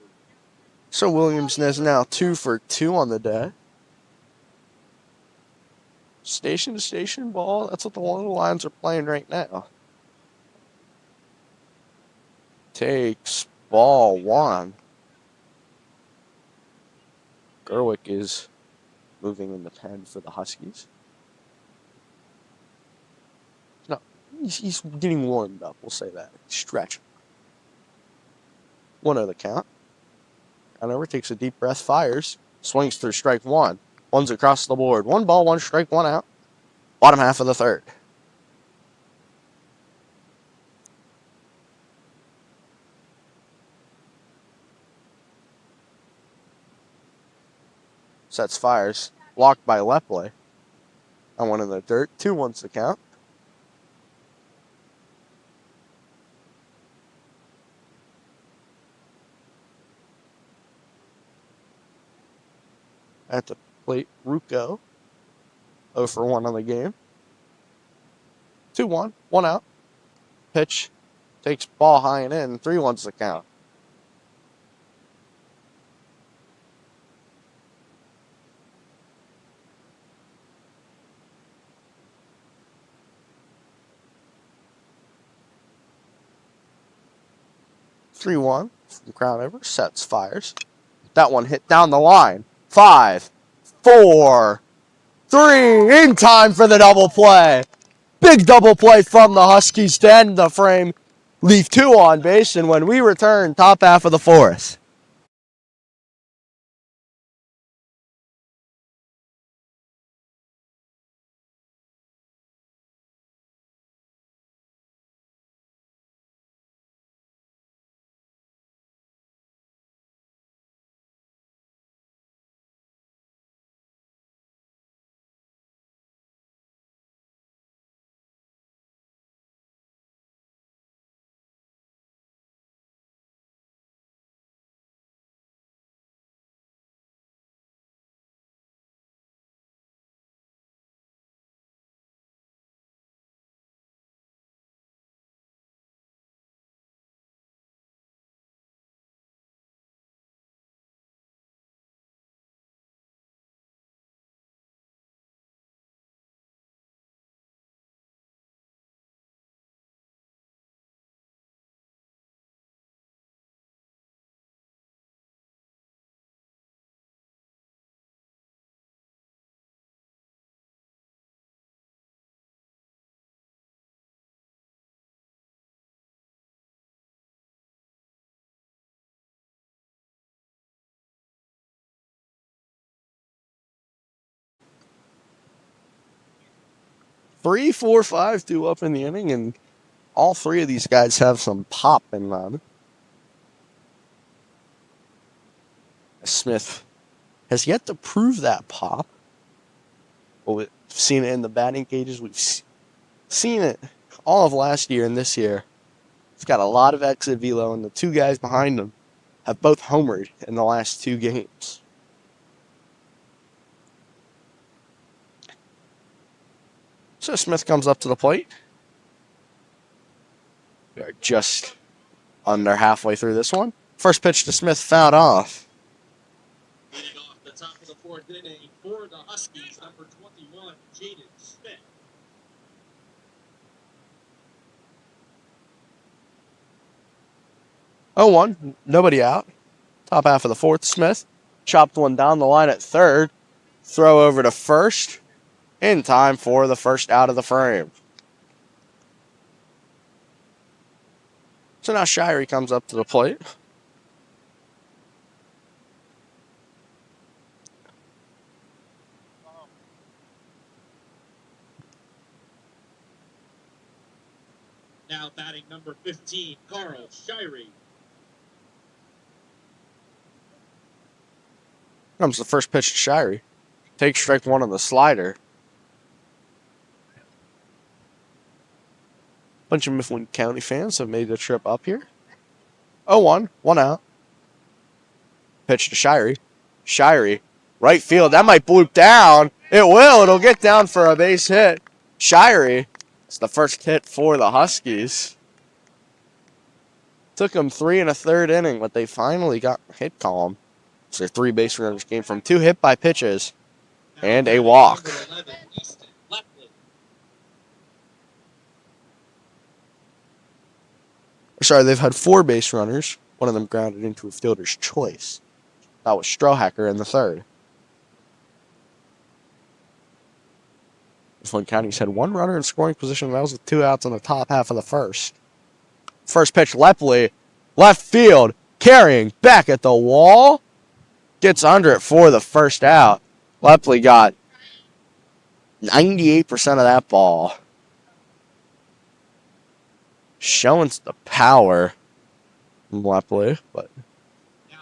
So Williams is now 2 for 2 on the day. Station to station ball. That's what the Little Lions are playing right now. Takes ball 1. Gerwick is moving in the pen for the Huskies. No, he's getting warmed up. We'll say that. Stretch. 1-0 the count. Hanover takes a deep breath, fires, swings through strike 1. One's across the board. 1 ball, 1 strike, 1 out. Bottom half of the third. Sets fires. Blocked by Lepley. And 1 in the dirt. 2-1's the count. At the plate, Rucco. 0 for 1 on the game. 2-1, 1 out. Pitch takes ball high and in. 3-1's the count. Three one from Crownover. Sets fires. That one hit down the line. 5, 4, 3. In time for the double play. Big double play from the Huskies to end the frame. Leave 2 on base, and when we return, top half of the fourth. Three, four, five due up in the inning, and all 3 of these guys have some pop in them. Smith has yet to prove that pop. Well, we've seen it in the batting cages. We've seen it all of last year and this year. He's got a lot of exit velo, and the two guys behind him have both homered in the last 2 games. So Smith comes up to the plate. We are just under halfway through this one. First pitch to Smith, fouled off. Leading off the top of the 4th inning for the Huskies, number 21, Jaden Smith. Oh, 1, nobody out. Top half of the 4th, Smith chopped one down the line at third. Throw over to first in time for the first out of the frame. So now Shirey comes up to the plate. Now batting number 15, Carl Shirey. Comes the first pitch to Shirey. Takes strike 1 on the slider. Bunch of Mifflin County fans have made the trip up here. 0-1, 1 out. Pitch to Shirey. Shirey, right field. That might bloop down. It will. It'll get down for a base hit. Shirey, it's the first hit for the Huskies. Took them 3 1/3 inning, but they finally got hit column. So their 3 base runners came from 2 hit by pitches and a walk. Sorry, they've had 4 base runners. One of them grounded into a fielder's choice. That was Strohacker in the 3rd. Mifflin County's had 1 runner in scoring position. That was with 2 outs in the top half of the 1st. First pitch, Lepley, left field, carrying back at the wall. Gets under it for the first out. Lepley got 98% of that ball. Showing the power from Lepley, but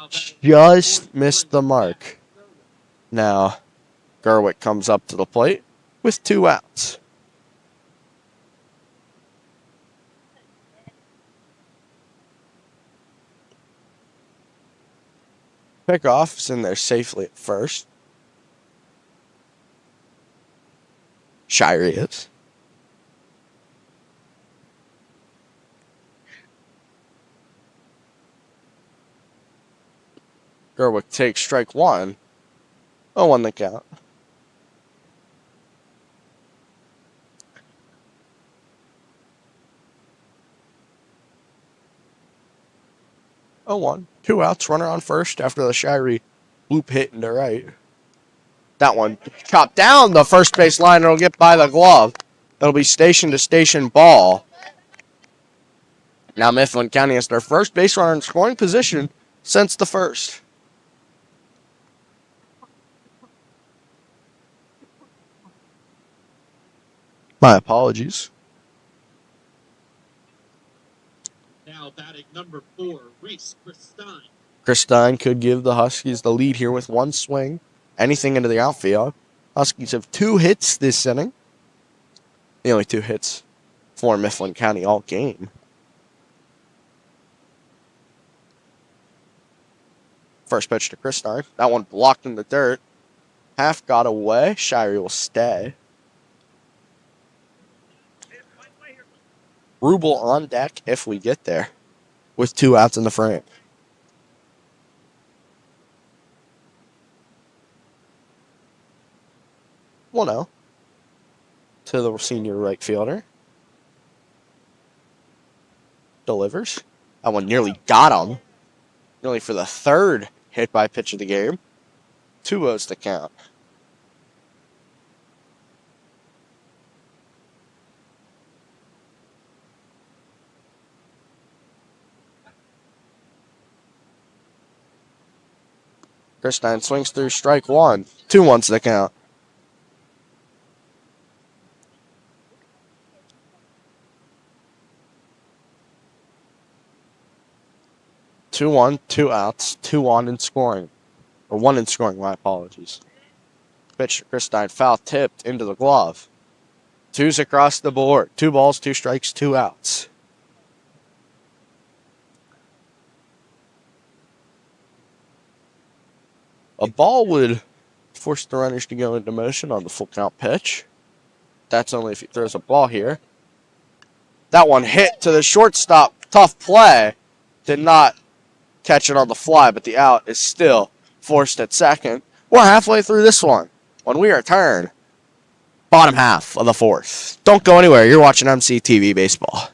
just missed the mark. Now, Gerwick comes up to the plate with 2 outs. Pickoff is in there safely at first. Shirey is. Gerwick takes strike 1. 0-1 the count. Oh, 1. 2 outs, runner on first after the Shirey loop hit into right. That one chopped down the first base line. It'll get by the glove. It'll be station to station ball. Now Mifflin County has their first base runner in scoring position since the 1st. My apologies. Now batting number 4, Reese Christine. Christine could give the Huskies the lead here with 1 swing. Anything into the outfield. Huskies have 2 hits this inning. The only 2 hits for Mifflin County all game. First pitch to Christine. That one blocked in the dirt. Half got away. Shirey will stay. Rubel on deck if we get there, with 2 outs in the frame. Well, no. To the senior right fielder. Delivers. That one nearly got him. Nearly for the 3rd hit by pitch of the game. 2-0's the count. Christine swings through strike 1. 2-1's the count. Two 2 outs, 2 on in scoring. Or 1 in scoring, my apologies. Pitch to Christine, foul tipped into the glove. 2's across the board. 2 balls, 2 strikes, 2 outs. A ball would force the runners to go into motion on the full count pitch. That's only if he throws a ball here. That one hit to the shortstop. Tough play. Did not catch it on the fly, but the out is still forced at second. We're halfway through this one. When we return, bottom half of the 4th. Don't go anywhere. You're watching MCTV Baseball.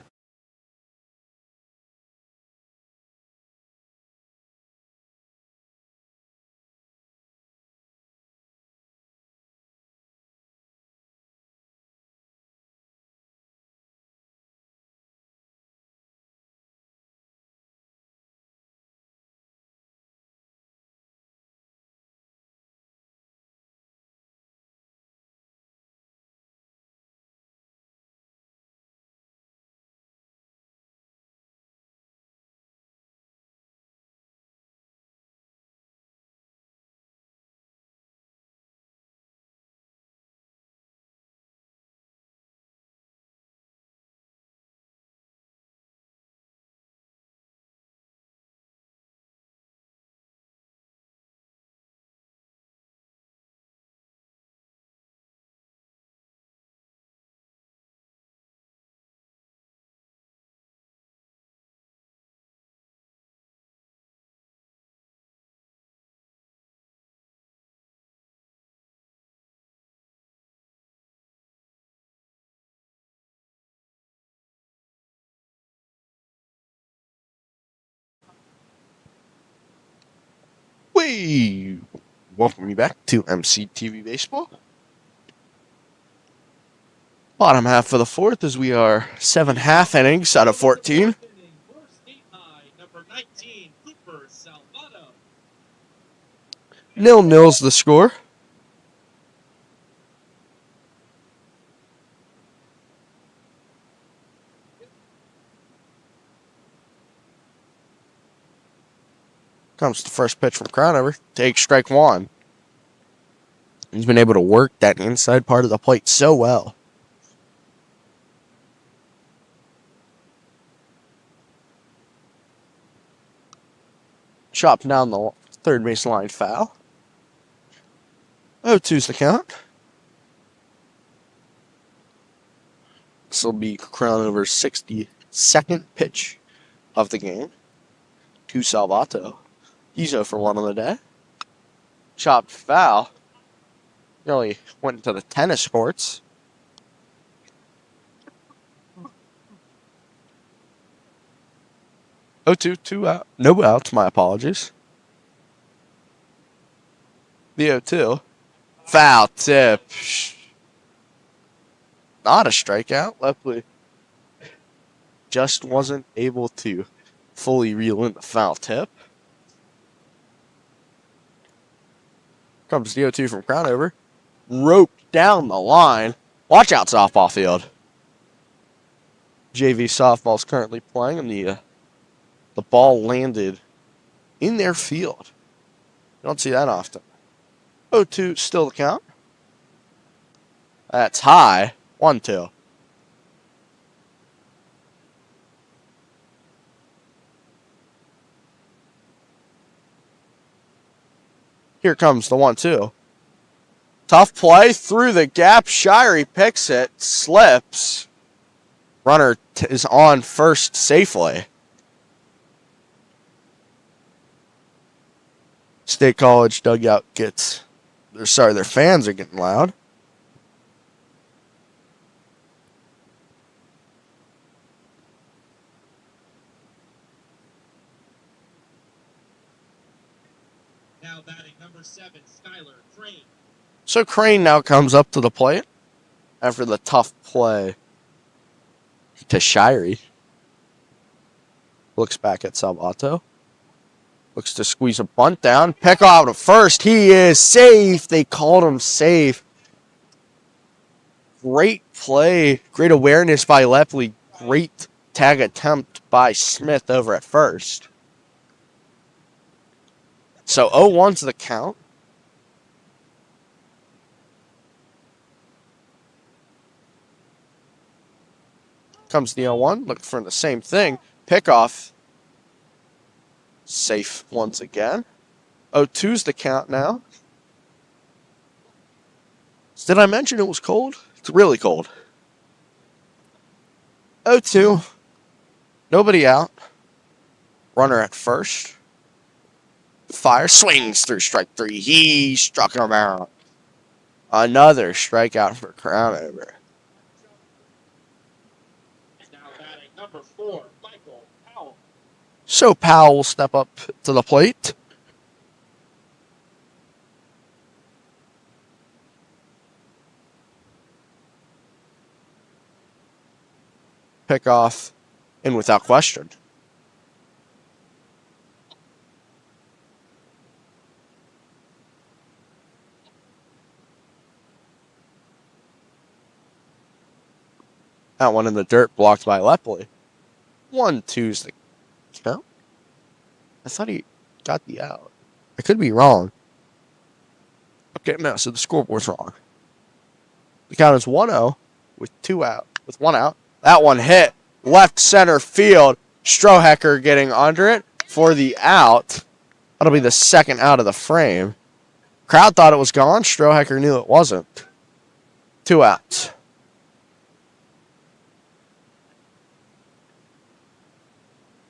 We welcome you back to MCTV Baseball. Bottom half of the 4th as we are 7 half innings out of 14. Number 19, Cooper Salvato. 0-0's the score. Comes the first pitch from Crownover. Takes strike 1. He's been able to work that inside part of the plate so well. Chopped down the third base line, foul. 0-2's the count. This will be Crownover's 62nd pitch of the game to Salvato. He's 0 for 1 on the day. Chopped foul. Really went into the tennis courts. Oh, two out. No outs, my apologies. The 0-2. Foul tip. Not a strikeout. Lepley just wasn't able to fully reel in the foul tip. Comes the 0-2 from Crownover. Roped down the line. Watch out, softball field. JV softball's currently playing, and the ball landed in their field. You don't see that often. 0-2, still the count. That's high. 1-2. Here comes the 1-2. Tough play through the gap. Shirey picks it, slips. Runner is on first safely. State College dugout gets... their fans are getting loud. Now batting number 7, Skylar Crane. So Crane now comes up to the plate after the tough play to Shirey. Looks back at Salvato. Looks to squeeze a bunt down. Peck out at first. He is safe. They called him safe. Great play. Great awareness by Lepley. Great tag attempt by Smith over at first. So 0-1's the count. Comes the 0-1, looking for the same thing. Pickoff. Safe once again. 0-2's the count now. Did I mention it was cold? It's really cold. 0-2. Nobody out. Runner at first. Fire swings through strike three. He struck him out. Another strikeout for Crownover. Now batting number 4, Michael Powell. So Powell will step up to the plate. Pick off and without question. That one in the dirt blocked by Lepley. 1-2's the count. I thought he got the out. I could be wrong. Okay, no, so the scoreboard's wrong. The count is 1-0 with 1 out. That one hit left center field. Strohecker getting under it for the out. That'll be the second out of the frame. Crowd thought it was gone. Strohecker knew it wasn't. 2 outs.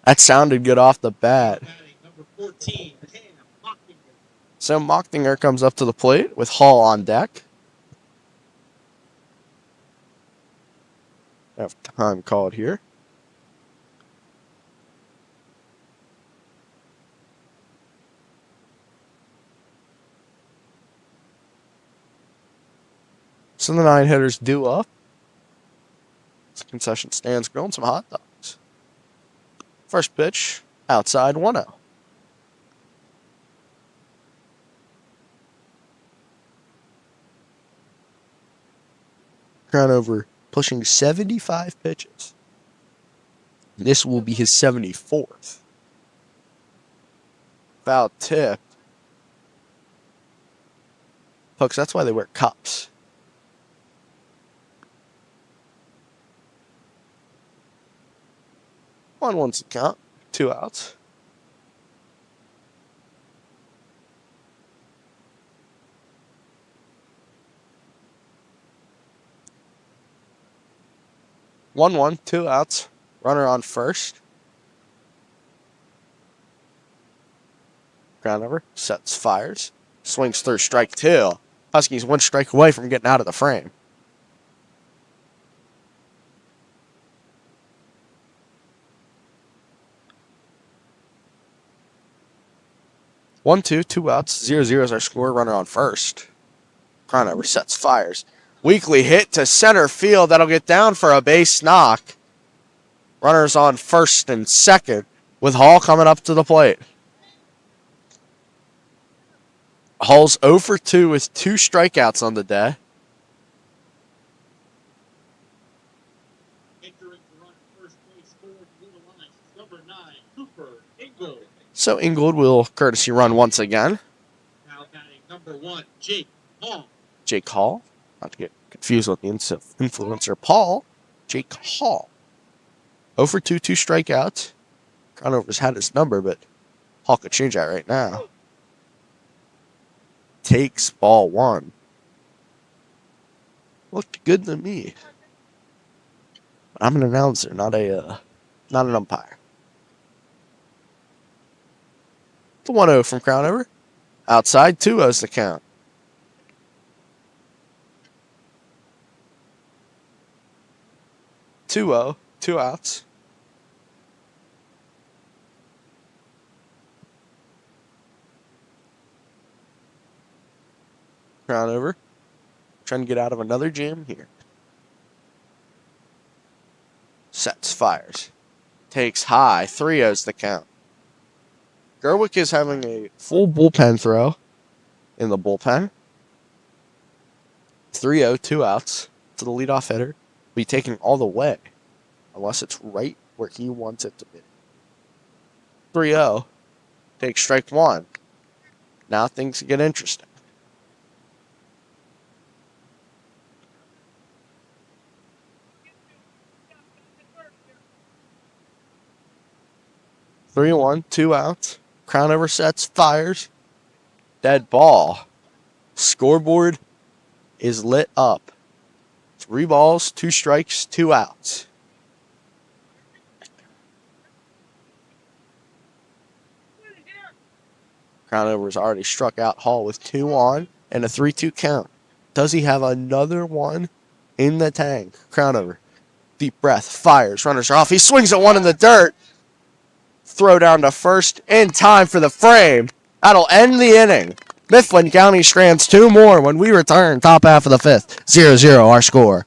That sounded good off the bat. Number 14, So Mochtinger comes up to the plate with Hall on deck. I have time called here. So the 9 hitters due up. The concession stands grilling some hot dogs. First pitch, outside 1-0. Crownover pushing 75 pitches. This will be his 74th. Foul tip. Folks, that's why they wear cups. One's the count. 2 outs. 1-1, 2 outs. Runner on first. Crownover sets, fires, swings through strike 2. Huskies 1 strike away from getting out of the frame. One, 2 outs, 0-0 is our score. Runner on first. Crownover sets, fires. Weekly hit to center field. That'll get down for a base knock. Runners on first and second with Hall coming up to the plate. Hall's 0 for 2 with 2 strikeouts on the day. Entering to run first base for the Blue Alliance, number 9, Cooper Ingold. So Ingold will courtesy run once again. Now batting number 1, Jake Hall. Jake Hall. Not to get confused with the influencer Paul. Jake Hall. 0 for 2, 2 strikeouts. Crownover's had his number, but Hall could change that right now. Takes ball 1. Looked good to me. I'm an announcer, not an umpire. The 1-0 from Crownover. Outside, 2-0's the count. Two outs. Crownover. Trying to get out of another jam here. Sets, fires. Takes high. 3-0's the count. Gerwick is having a full bullpen throw in the bullpen. 3-0, 2 outs to the leadoff hitter. Be taking all the way, unless it's right where he wants it to be. 3-0. Takes strike 1. Now things get interesting. Three one, 2 outs. Crownover sets, fires. Dead ball. Scoreboard is lit up. 3 balls, 2 strikes, 2 outs. Crownover's already struck out Hall with 2 on and a 3-2 count. Does he have another one in the tank? Crownover. Deep breath. Fires. Runners are off. He swings at one in the dirt. Throw down to first in time for the frame. That'll end the inning. Mifflin County strands 2 more when we return. Top half of the 5th. 0-0 our score.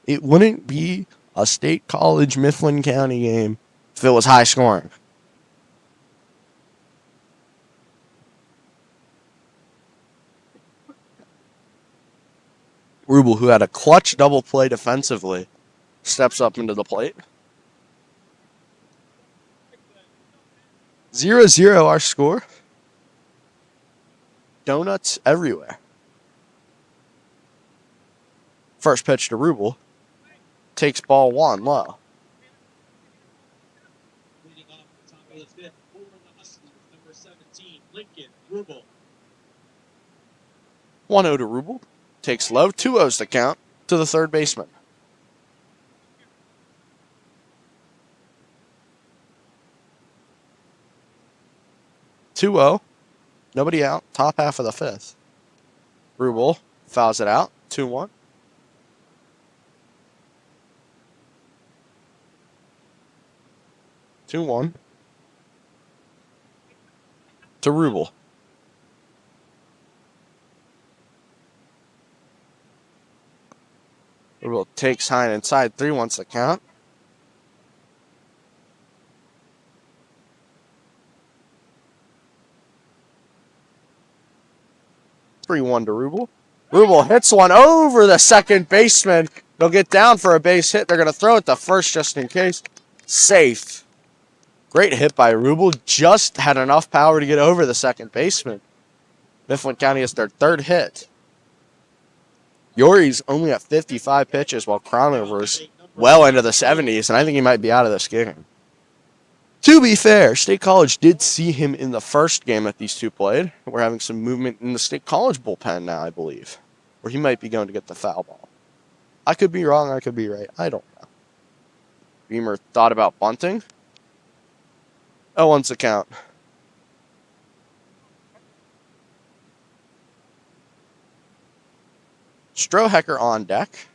It wouldn't be a state college Mifflin County game if it was high scoring. Rubel, who had a clutch double play defensively, steps up into the plate. 0-0 our score. Donuts everywhere. First pitch to Rubel. Takes ball 1 low. Leading off the top of the 5th for the Huskies, number 17, Lincoln Rubel. 1-0 to Rubel. Takes low. 2-0's the count to the third baseman. (2-0). Nobody out. Top half of the 5th. Rubel fouls it out. 2-1. To Rubel. Rubel takes high and inside. 3-1's the count. (3-1 to Rubel. Rubel hits one over the second baseman. They'll get down for a base hit. They're going to throw it to first just in case. Safe. Great hit by Rubel. Just had enough power to get over the second baseman. Mifflin County has their 3rd hit. Yori's only at 55 pitches while Crownover's well into the 70s, and I think he might be out of this game. To be fair, State College did see him in the first game that these two played. We're having some movement in the State College bullpen now, I believe, where he might be going to get the foul ball. I could be wrong, I could be right. I don't know. Beamer thought about bunting. 0-1's the count. Strohecker on deck.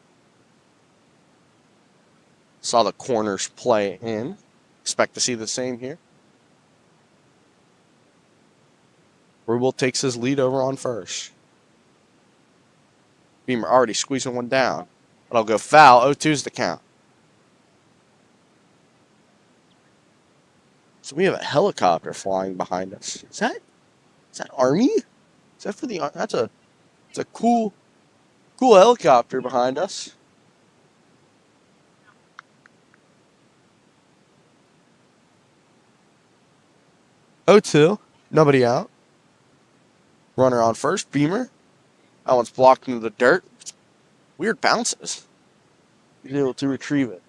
Saw the corners play in. Expect to see the same here. Rubel takes his lead over on first. Beamer already squeezing one down. But I'll go foul. 0-2's the count. So we have a helicopter flying behind us. Is that Army? Is that for the Army? That's a cool helicopter behind us. 0-2. Nobody out. Runner on first. Beamer. That one's blocked into the dirt. Weird bounces. He's able to retrieve it.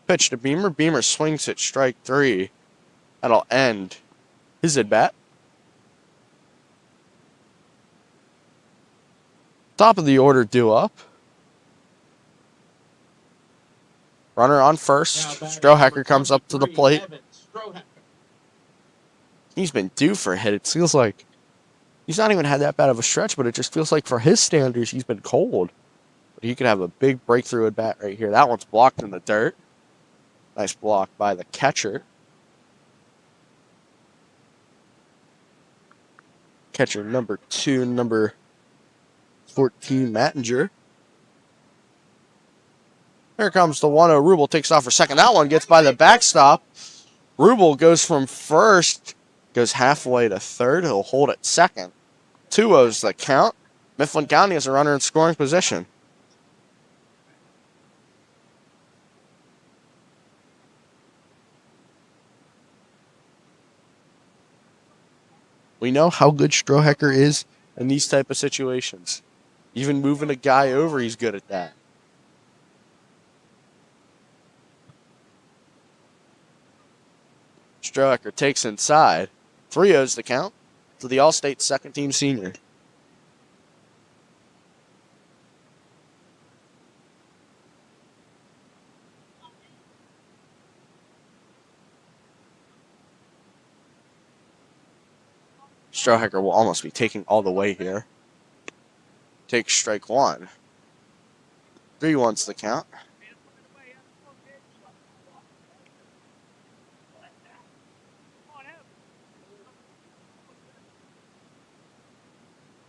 Pitch to Beamer. Beamer swings it. Strike 3. That'll end his at bat. Top of the order due up. Runner on first. Strohacker comes up to the plate. He's been due for a hit. It feels like he's not even had that bad of a stretch, but it just feels like for his standards, he's been cold. But he could have a big breakthrough at bat right here. That one's blocked in the dirt. Nice block by the catcher. Catcher number 2, number 14, Mattinger. Here comes the 1-0. Rubel takes off for second. That one gets by the backstop. Rubel goes from first, goes halfway to third. He'll hold at second. 2-0's the count. Mifflin County has a runner in scoring position. We know how good Strohacker is in these type of situations. Even moving a guy over, he's good at that. Strohacker takes inside. 3-0's the count to the All-State second-team senior. Strohacker will almost be taking all the way here. Takes strike 1. 3-1's the count.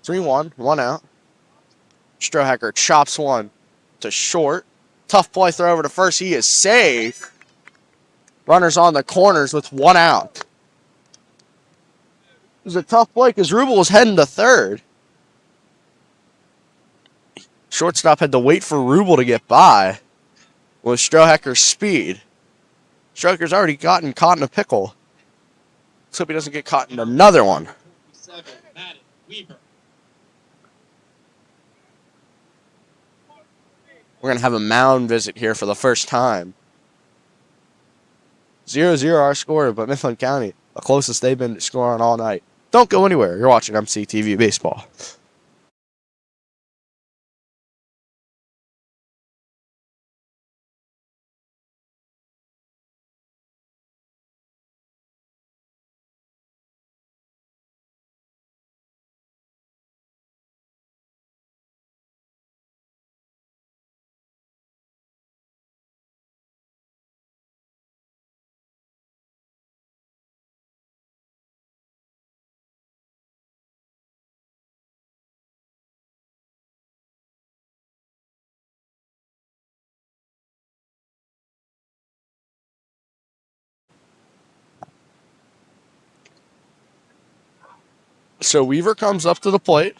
Three-one, 1 out. Strohacker chops one to short. Tough play throw over to first. He is safe. Runners on the corners with 1 out. It was a tough play because Rubel was heading to third. Shortstop had to wait for Rubel to get by with Strohacker's speed. Strohacker's already gotten caught in a pickle. Let's hope he doesn't get caught in another one. We're going to have a mound visit here for the first time. 0-0 our score, but Mifflin County, the closest they've been to scoring all night. Don't go anywhere. You're watching MCTV Baseball. So Weaver comes up to the plate.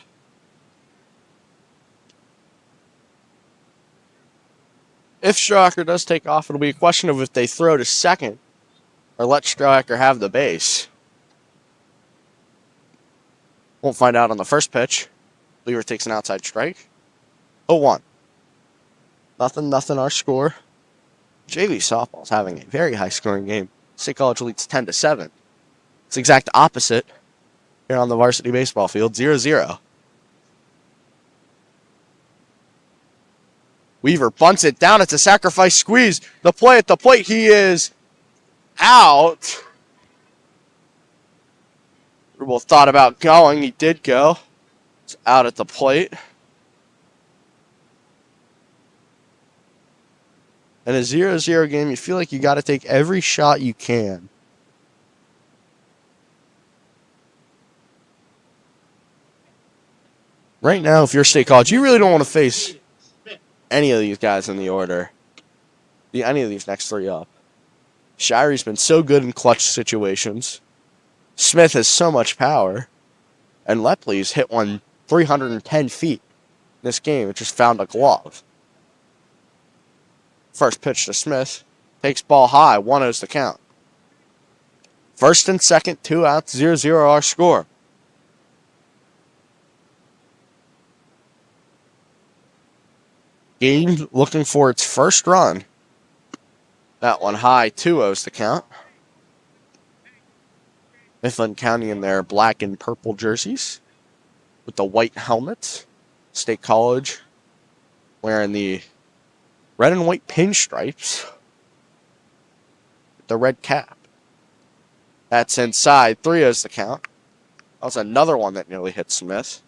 If Strohacker does take off, it'll be a question of if they throw to second or let Strohacker have the base. Won't find out on the first pitch. Weaver takes an outside strike. 0-1. Nothing our score. JV softball's having a very high scoring game. State College leads 10-7. It's the exact opposite here on the varsity baseball field, 0-0. Weaver bunts it down. It's a sacrifice squeeze. The play at the plate. He is out. Rubel thought about going. He did go. It's out at the plate. In a 0-0 game, you feel like you got to take every shot you can. Right now, if you're State College, you really don't want to face any of these guys in the order. Any of these next 3 up. Shire's been so good in clutch situations. Smith has so much power. And Lepley's hit one 310 feet this game. It just found a glove. First pitch to Smith. Takes ball high. 1-0's the count. First and second, 2 outs, 0-0 our score. Game looking for its first run. That one high, 2-0's the count. Mifflin County in their black and purple jerseys with the white helmets. State College wearing the red and white pinstripes with the red cap. That's inside. 3-0's the count. That was another one that nearly hit Smith.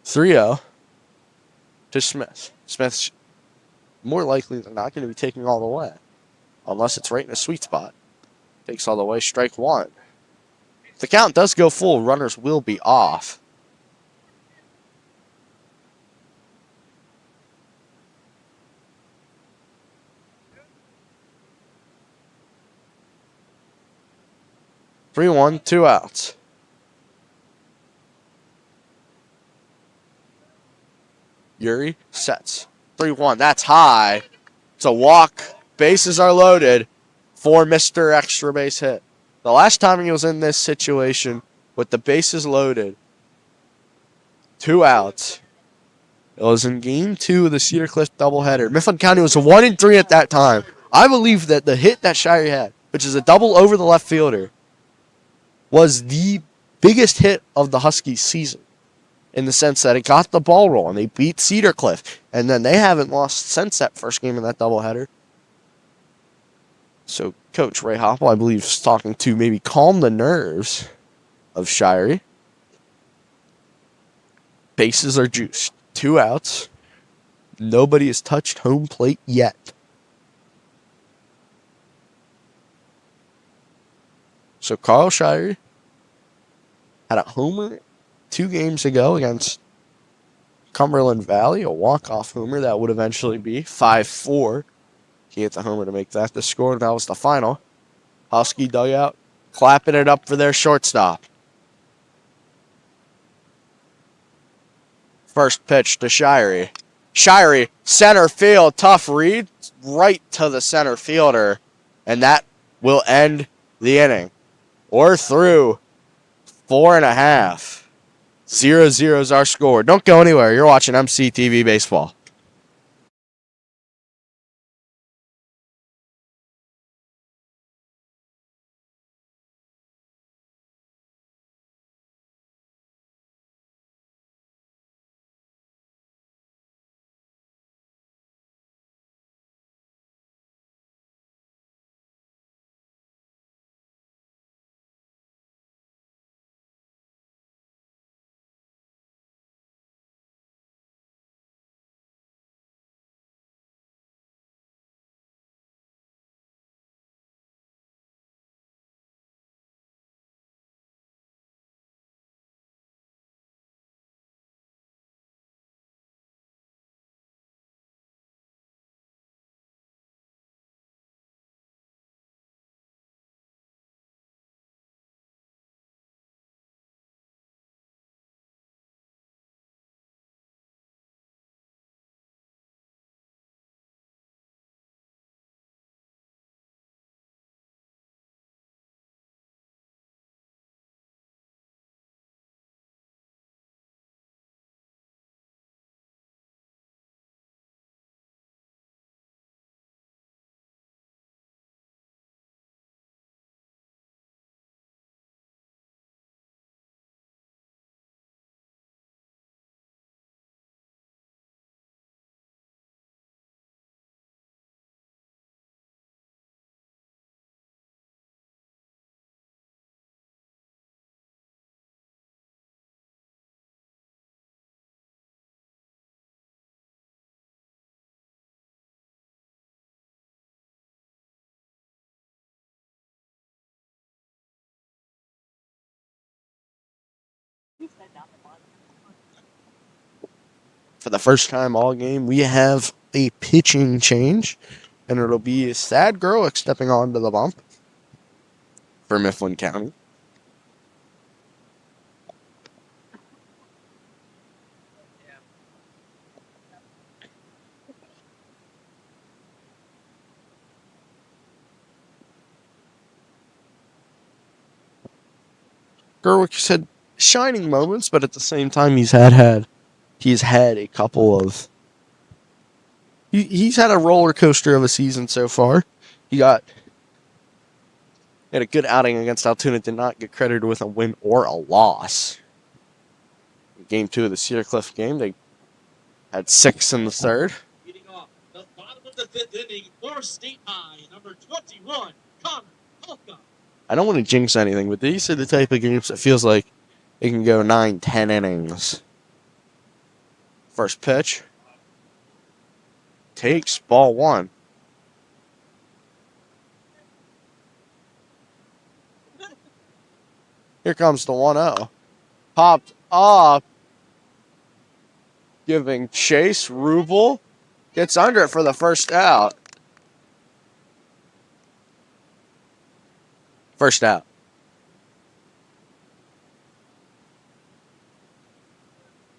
(3-0) to Smith. Smith's more likely than not going to be taking all the way, unless it's right in a sweet spot. Takes all the way, strike one. If the count does go full, runners will be off. Three one, 2 outs. Yuri sets. 3-1. That's high. It's a walk. Bases are loaded for Mr. Extra Base Hit. The last time he was in this situation with the bases loaded, 2 outs, it was in Game 2 of the Cedar Cliff doubleheader. Mifflin County was 1-3 at that time. I believe that the hit that Shirey had, which is a double over the left fielder, was the biggest hit of the Huskies season, in the sense that it got the ball rolling. They beat Cedar Cliff, and then they haven't lost since that first game in that doubleheader. So Coach Ray Hopple, I believe, is talking to maybe calm the nerves of Shirey. Bases are juiced. 2 outs. Nobody has touched home plate yet. So Carl Shirey had a homer 2 games ago against Cumberland Valley, a walk-off homer that would eventually be 5-4. He hit the homer to make that the score, and that was the final. Husky dugout clapping it up for their shortstop. First pitch to Shirey. Shirey, center field, tough read, right to the center fielder, and that will end the inning. We're through 4.5. 0-0 is our score. Don't go anywhere. You're watching MCTV Baseball. For the first time all game, we have a pitching change, and it'll be Thad Gerlich stepping onto the bump. for Mifflin County. Gerwick's had shining moments, but at the same time, he's had a couple of. He's had a roller coaster of a season so far. He had a good outing against Altoona. Did not get credited with a win or a loss. Game 2 of the Cedar Cliff game, they had 6 in the third. Leading off the bottom of the fifth inning for State High, number 21, Connor Holcomb. I don't want to jinx anything, but these are the type of games that feels like it can go 9, 10 innings. First pitch. Takes ball 1. Here comes the 1-0. Popped off. Giving chase. Rubel gets under it for the first out. First out.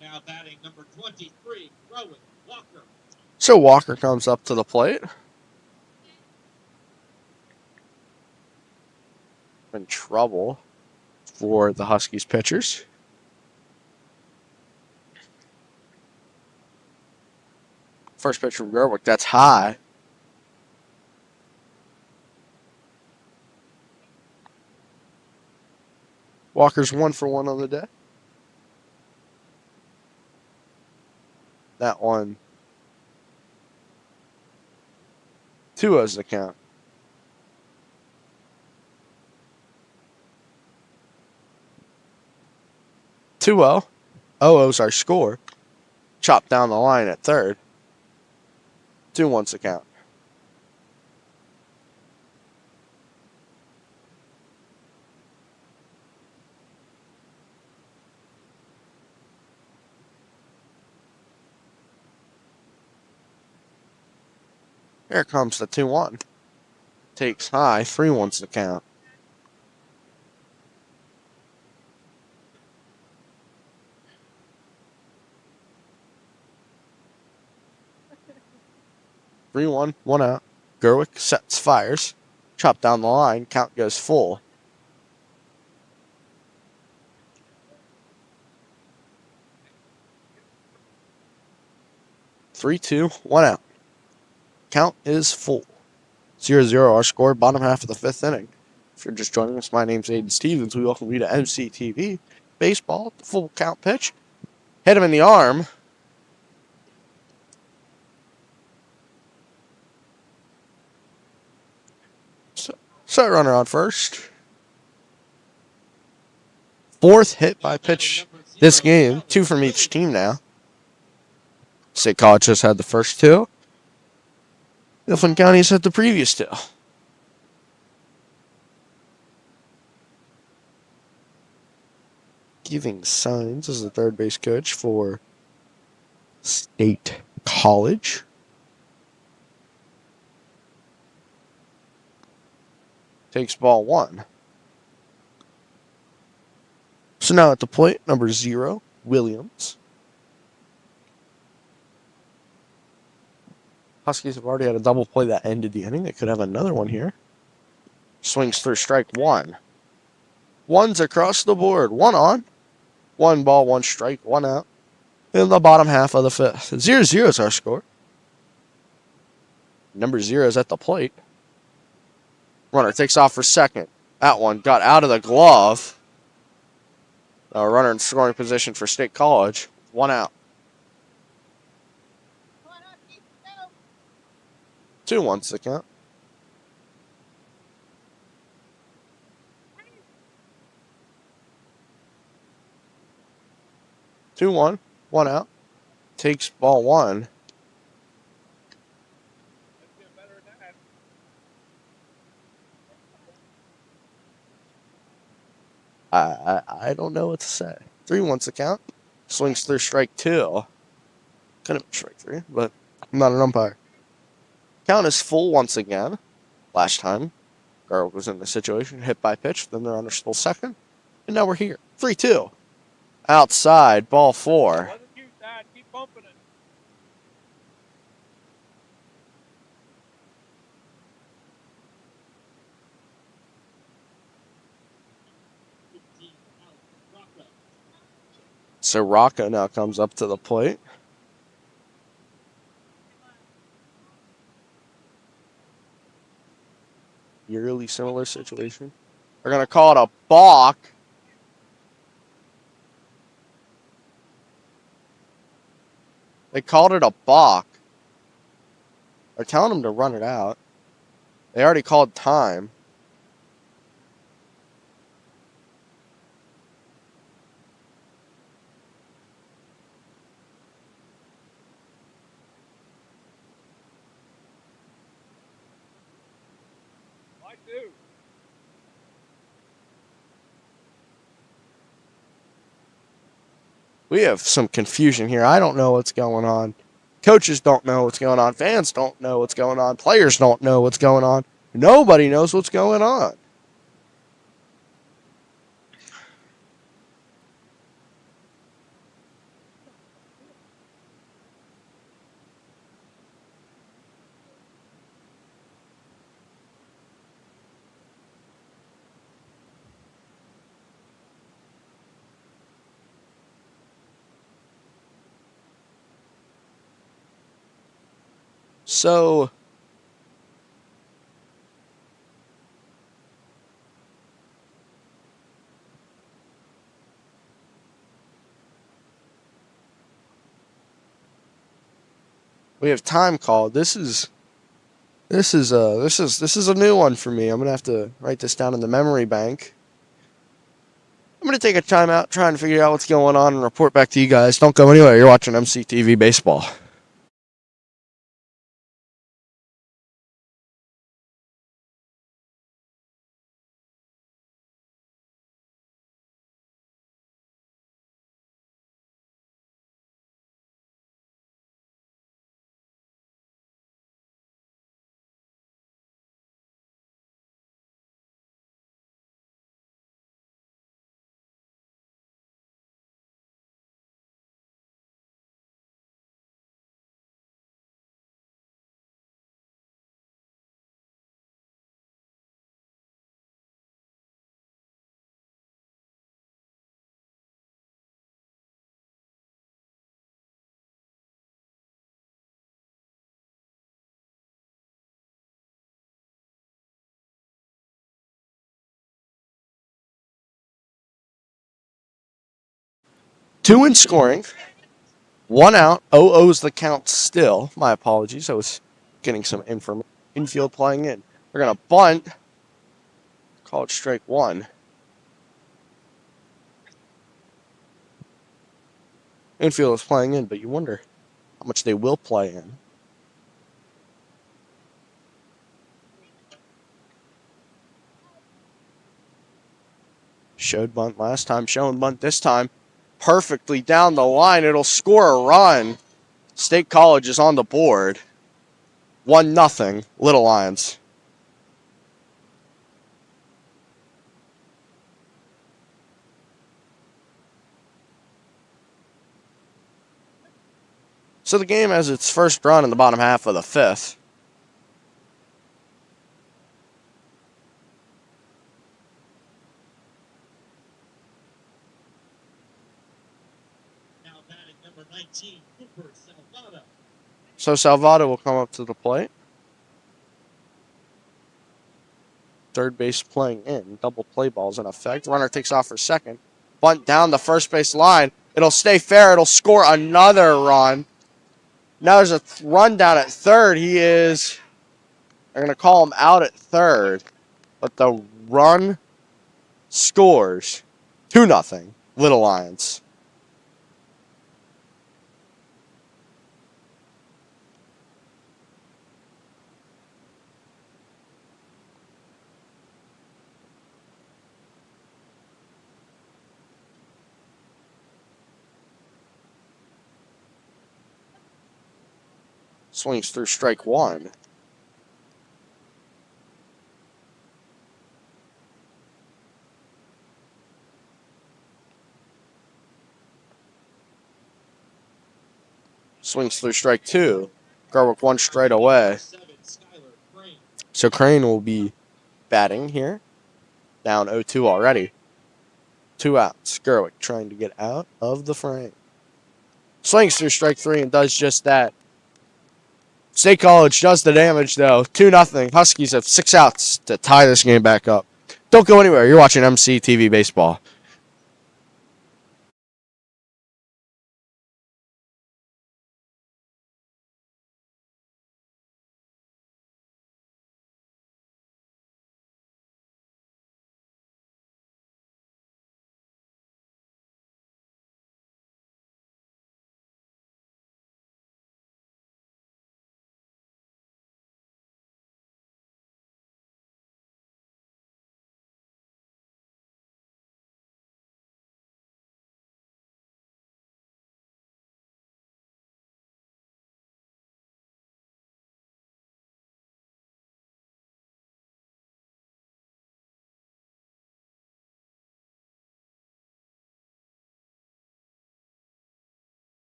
Now batting number 23, Rowan Walker. So Walker comes up to the plate. In trouble for the Huskies pitchers. First pitch from Gerwick, that's high. Walker's 1 for 1 on the day. That one. 2-0's the count. Two 0. 0-0's our score. Chopped down the line at third. 2-1's the count. Here comes the 2-1. Takes high. 3-1's the count. Three one, 1 out. Gerwick sets, fires. Chop down the line. Count goes full. Three two, 1 out. Count is full. 0-0 our score, bottom half of the fifth inning. If you're just joining us, my name's Aiden Stevens. We welcome you to MCTV. Baseball, full count pitch. Hit him in the arm. Set runner on first. Fourth hit by pitch this game. 2 from each team now. State College just had the first 2. Mifflin County has had the previous 2. Giving signs as the third base coach for State College. Takes ball 1. So now at the plate, number 0, Williams. Huskies have already had a double play that ended the inning. They could have another one here. Swings through strike 1. 1's across the board. 1 on. 1 ball, 1 strike, 1 out. In the bottom half of the fifth. 0-0 is our score. Number 0 is at the plate. Runner takes off for second. That one got out of the glove. Runner in scoring position for State College. 1 out. 2-1's the count. Two one, 1 out. Takes ball 1. I don't know what to say. 3-1's the count. Swings through strike 2. Could have been strike 3, but I'm not an umpire. Count is full once again. Last time. Garlic was in the situation, hit by pitch, then they're on their still second, and now we're here. 3-2. Outside, ball 4. Keep bumping it. So Rocco now comes up to the plate. Eerily similar situation. They're going to call it a balk. They called it a balk. They're telling him to run it out. They already called time. I do. We have some confusion here. I don't know what's going on. Coaches don't know what's going on. Fans don't know what's going on. Players don't know what's going on. Nobody knows what's going on. So we have time called. This is a new one for me. I'm gonna have to write this down in the memory bank. I'm gonna take a timeout, try and figure out what's going on, and report back to you guys. Don't go anywhere. You're watching MCTV Baseball. Two in scoring. 1 out. 0-0's the count still. My apologies. I was getting some information. Infield playing in. They're going to bunt. Call it strike 1. Infield is playing in, but you wonder how much they will play in. Showed bunt last time. Showing bunt this time. Perfectly down the line. It'll score a run. State College is on the board. 1-0. Little Lions. So the game has its first run in the bottom half of the 5th. Now batting number 19, Cooper Salvado. So Salvado will come up to the plate. Third base playing in. Double play balls in effect. Runner takes off for second. Bunt down the first base line. It'll stay fair. It'll score another run. Now there's a run down at third. They're going to call him out at third. But the run scores 2-0. Little Lions. Swings through strike 1. Swings through strike two. Garwick one straight away. So Crane will be batting here. Down 0-2 already. 2 outs. Gerwick trying to get out of the frame. Swings through strike three and does just that. State College does the damage, though. 2-0. Huskies have 6 outs to tie this game back up. Don't go anywhere. You're watching MCTV Baseball.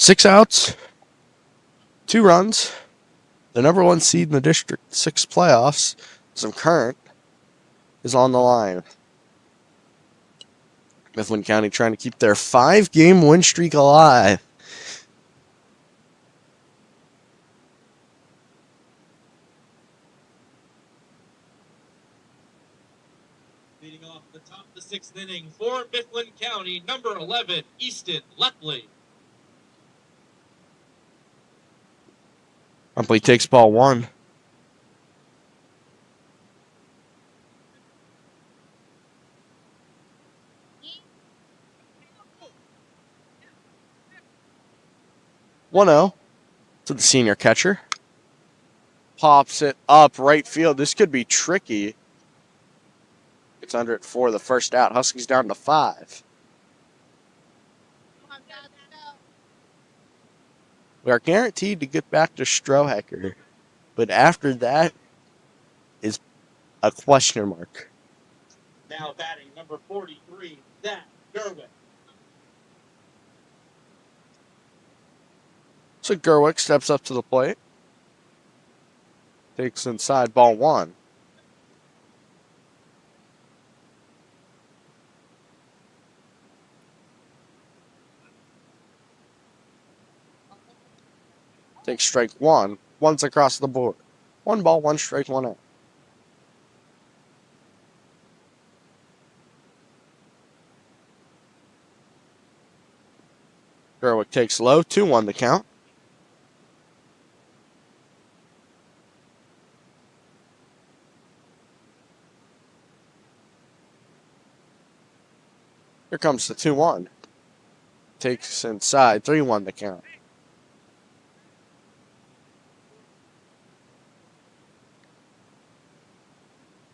Six outs. 2 runs. The number 1 seed in the District 6 playoffs, some current, is on the line. Mifflin County trying to keep their 5-game win streak alive. Leading off the top of the 6th inning for Mifflin County, number 11, Easton Lepley. Lepley takes ball 1. One 0 to the senior catcher. Pops it up right field. This could be tricky. It's under it for the first out. Huskies down to 5. We are guaranteed to get back to Strohecker, but after that is a question mark. Now batting number 43, Zach Gerwick. So Gerwick steps up to the plate. Takes inside ball 1. Takes strike 1. One's across the board. 1 ball, 1 strike, 1 out. Gerwick takes low. 2-1 the count. Here comes the 2-1. Takes inside. 3-1 the count.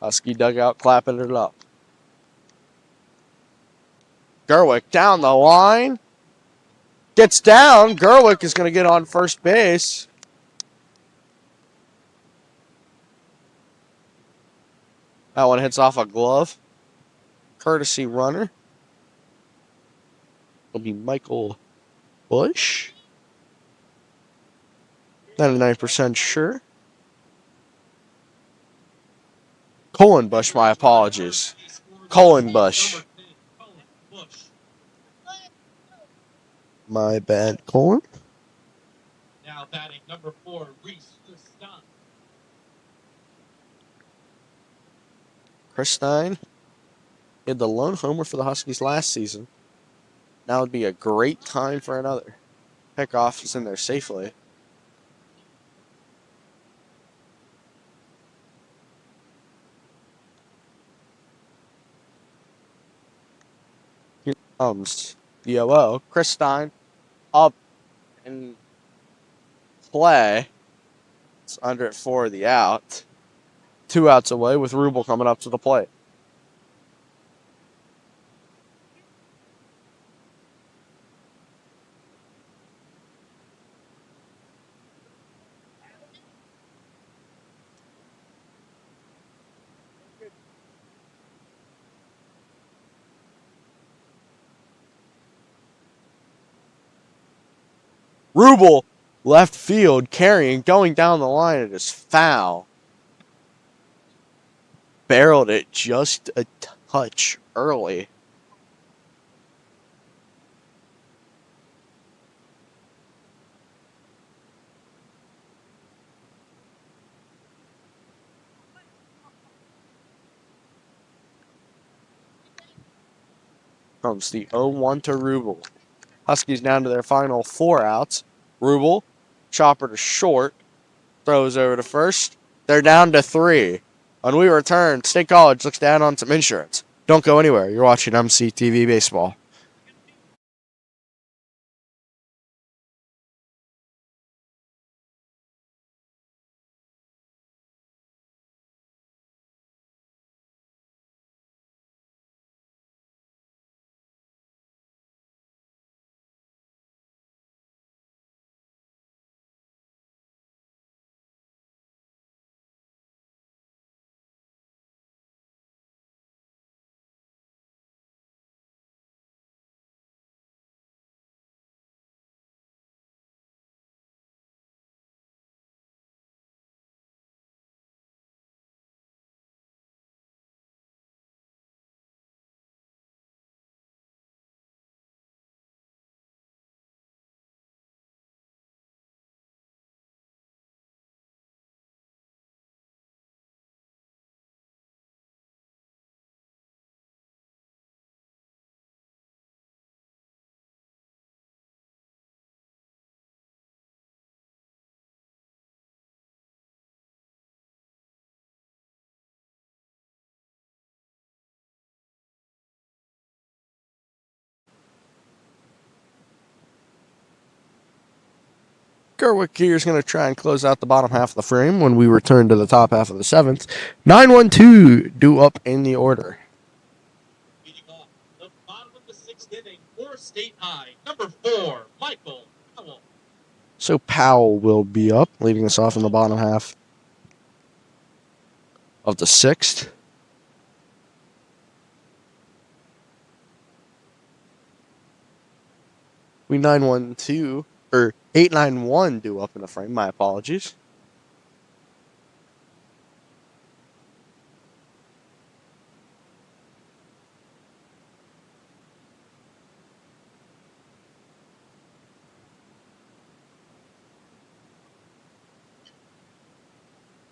Husky dugout clapping it up. Gerwick down the line. Gets down. Gerwick is going to get on first base. That one hits off a glove. Courtesy runner. It'll be Michael Bush. 99% sure. Colin Bush, my apologies. Colin Bush. My bad, Colin. Now batting number 4, Reese Stein. Chris Stein hit the lone homer for the Huskies last season. Now would be a great time for another. Pickoff is in there safely. Here comes the 0-0. Chris Stein up and play. It's under it for the out. 2 outs away with Rubel coming up to the plate. Rubel, left field, carrying, going down the line. It is foul. Barreled it just a touch early. Comes the 0-1 to Rubel. Huskies down to their final 4 outs. Rubel, chopper to short, throws over to first. They're down to 3. When we return, State College looks down on some insurance. Don't go anywhere. You're watching MCTV Baseball. Gerwick here is going to try and close out the bottom half of the frame when we return to the top half of the 7th. 9-1-2 due up in the order. Leading off the bottom of the 6th inning for State High, number 4, Michael Powell. So Powell will be up, leading us off in the bottom half of the 6th. We 9-1-2, or 8-9-1 due up in the frame. My apologies.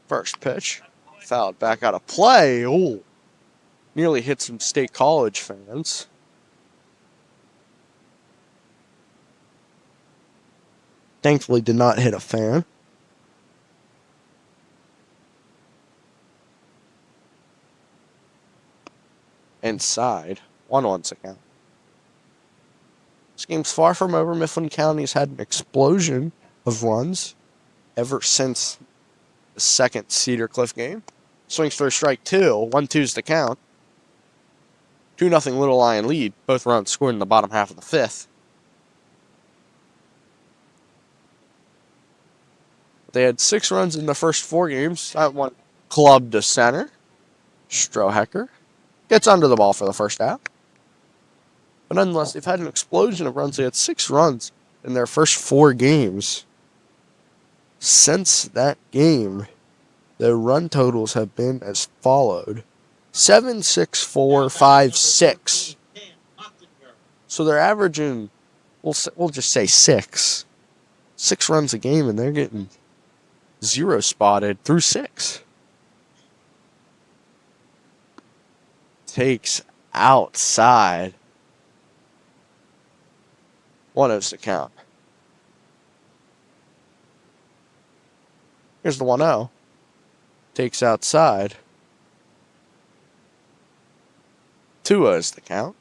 First pitch, fouled back out of play. Oh, nearly hit some State College fans. Thankfully did not hit a fan. Inside, 1-1 count. This game's far from over. Mifflin County's had an explosion of runs ever since the second Cedar Cliff game. Swings for a strike 2. 1-2's the count. 2-0 Little Lion lead. Both runs scored in the bottom half of the 5th. They had 6 runs in the first 4 games. That one clubbed to center. Strohecker gets under the ball for the first out. But nonetheless, they've had an explosion of runs. They had 6 runs in their first 4 games. Since that game, their run totals have been as followed: 7, 6, 4, 5, 6. So they're averaging, we'll just say 6 runs a game, and they're getting 0 spotted through 6. Takes outside. 1-0's the count. Here's the 1-0. Takes outside. 2-0's the count.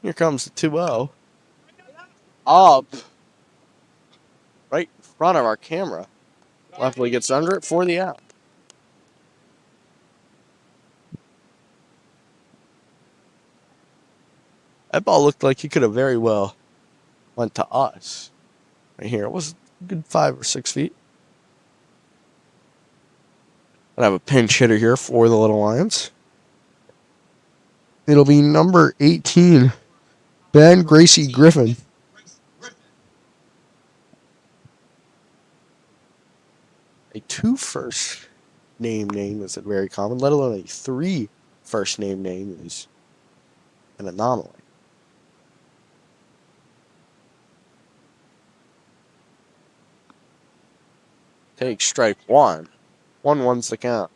Here comes the 2-0. Up. Right in front of our camera. Luckily gets under it for the out. That ball looked like he could have very well went to us. Right here. It was a good 5 or 6 feet. I have a pinch hitter here for the Little Lions. It'll be number 18, Ben Gracie Griffin. A 2 first name isn't very common, let alone a 3 first name is an anomaly. Take strike 1. 1-1's the count.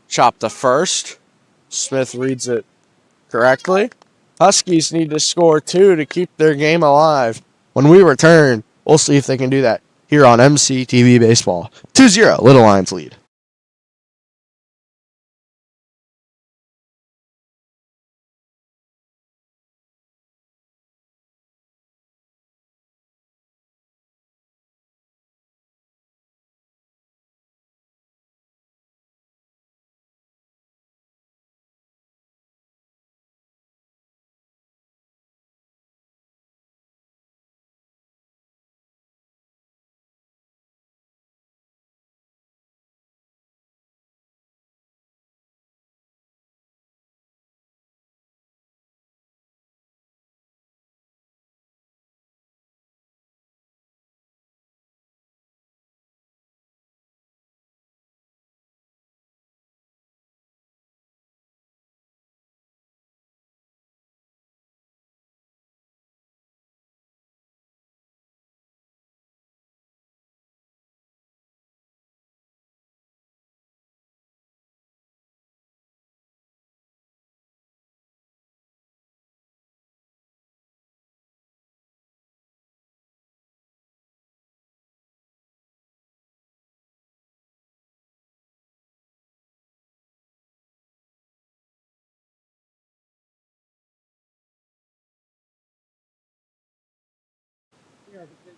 Chop to first. Smith reads it correctly. Huskies need to score 2 to keep their game alive. When we return, we'll see if they can do that here on MCTV Baseball. 2-0, Little Lions lead.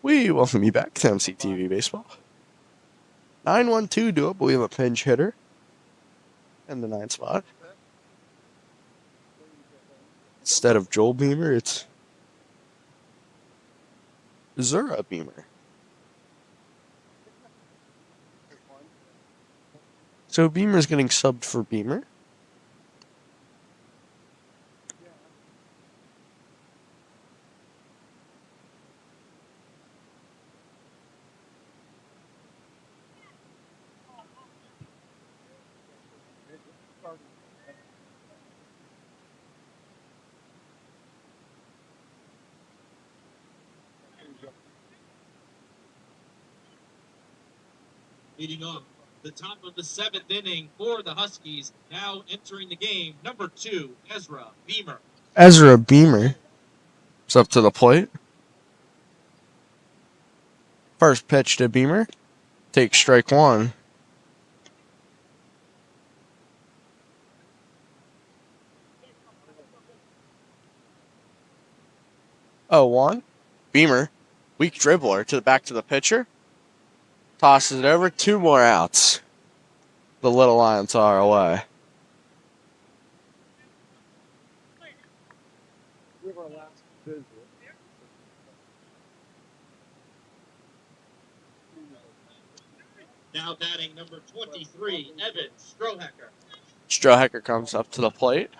We welcome you back to MCTV Baseball. 9-1-2 duo, but we have a pinch hitter in the 9 spot. Instead of Joel Beamer, it's Zura Beamer. So Beamer's getting subbed for Beamer. Leading off the top of the 7th inning for the Huskies. Now entering the game, number 2, Ezra Beamer. Ezra Beamer is up to the plate. First pitch to Beamer. Take strike 1. Oh, 1. Beamer, weak dribbler to the back to the pitcher. Tosses it over. 2 more outs. The Little Lions are away. Now batting number 23, Evan Strohacker. Strohacker comes up to the plate.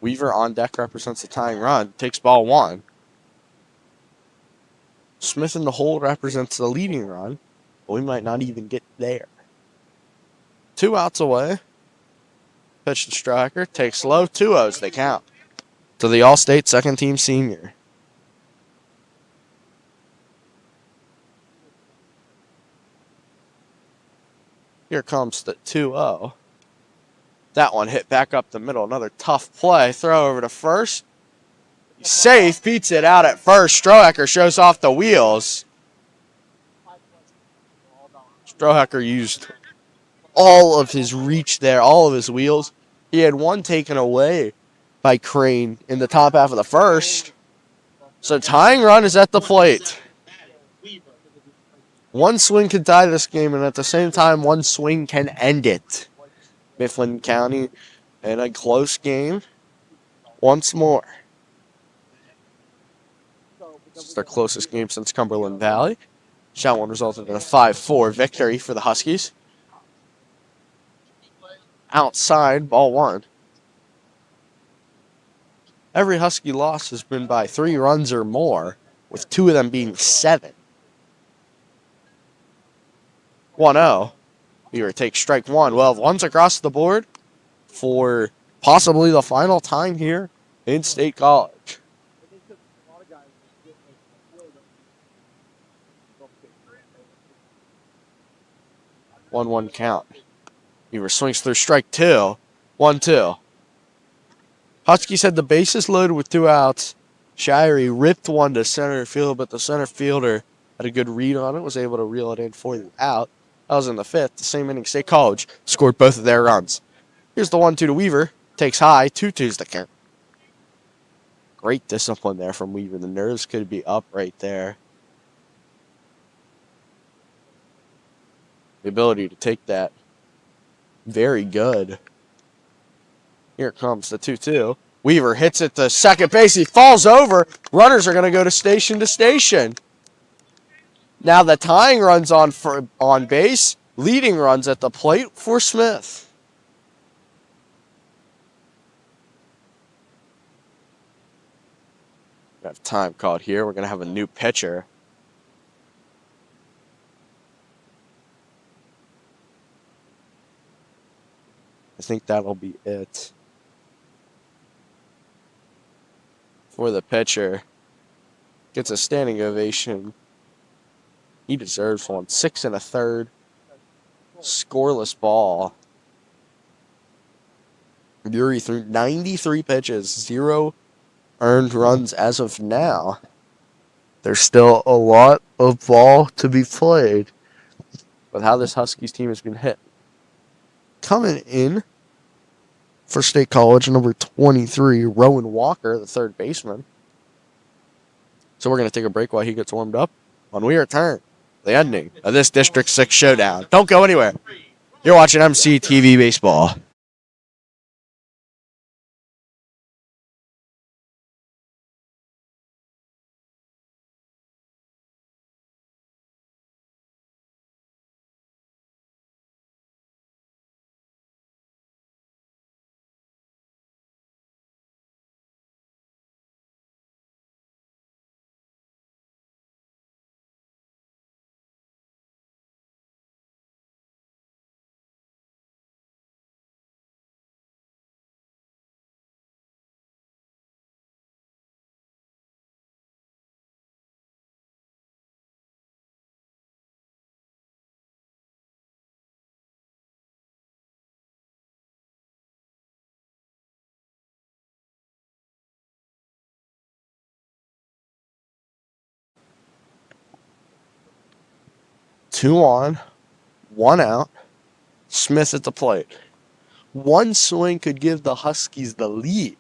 Weaver on deck represents the tying run. Takes ball 1. Smith in the hole represents the leading run. But we might not even get there. 2 outs away. Pitch to Strohacker. Takes low. 2-0s. They count. To the All-State second-team senior. Here comes the 2-0. That one hit back up the middle. Another tough play. Throw over to first. He's safe. Beats it out at first. Strohacker shows off the wheels. Strohacker used all of his reach there, all of his wheels. He had one taken away by Crane in the top half of the first. So tying run is at the plate. One swing can tie this game, and at the same time, one swing can end it. Mifflin County in a close game once more. This is their closest game since Cumberland Valley. Shot one resulted in a 5-4 victory for the Huskies. Outside, ball one. Every Husky loss has been by 3 runs or more, with 2 of them being 7. 1-0. Weaver takes strike one. Well, one's across the board for possibly the final time here in State College. One count. Weaver swings through strike two. 1-2. Huskies had the bases loaded with 2 outs. Shirey ripped one to center field, but the center fielder had a good read on it, was able to reel it in for the out. That was in the 5th. The same inning, State College scored both of their runs. Here's the 1-2 to Weaver. Takes high. 2-2's the count. Great discipline there from Weaver. The nerves could be up right there. The ability to take that. Very good. Here comes the 2-2. Weaver hits it to second base. He falls over. Runners are going to go to station. Now the tying runs on base. Leading runs at the plate for Smith. We have time called here. We're going to have a new pitcher. I think that'll be it for the pitcher. Gets a standing ovation. He deserves one. 6 1/3. Scoreless ball. Yuri threw 93 pitches. 0 earned runs as of now. There's still a lot of ball to be played with how this Huskies team has been hit. Coming in for State College, number 23, Rowan Walker, the third baseman. So we're going to take a break while he gets warmed up. When we return, the ending of this District 6 showdown. Don't go anywhere. You're watching MCTV Baseball. Two on, 1 out. Smith at the plate. One swing could give the Huskies the lead,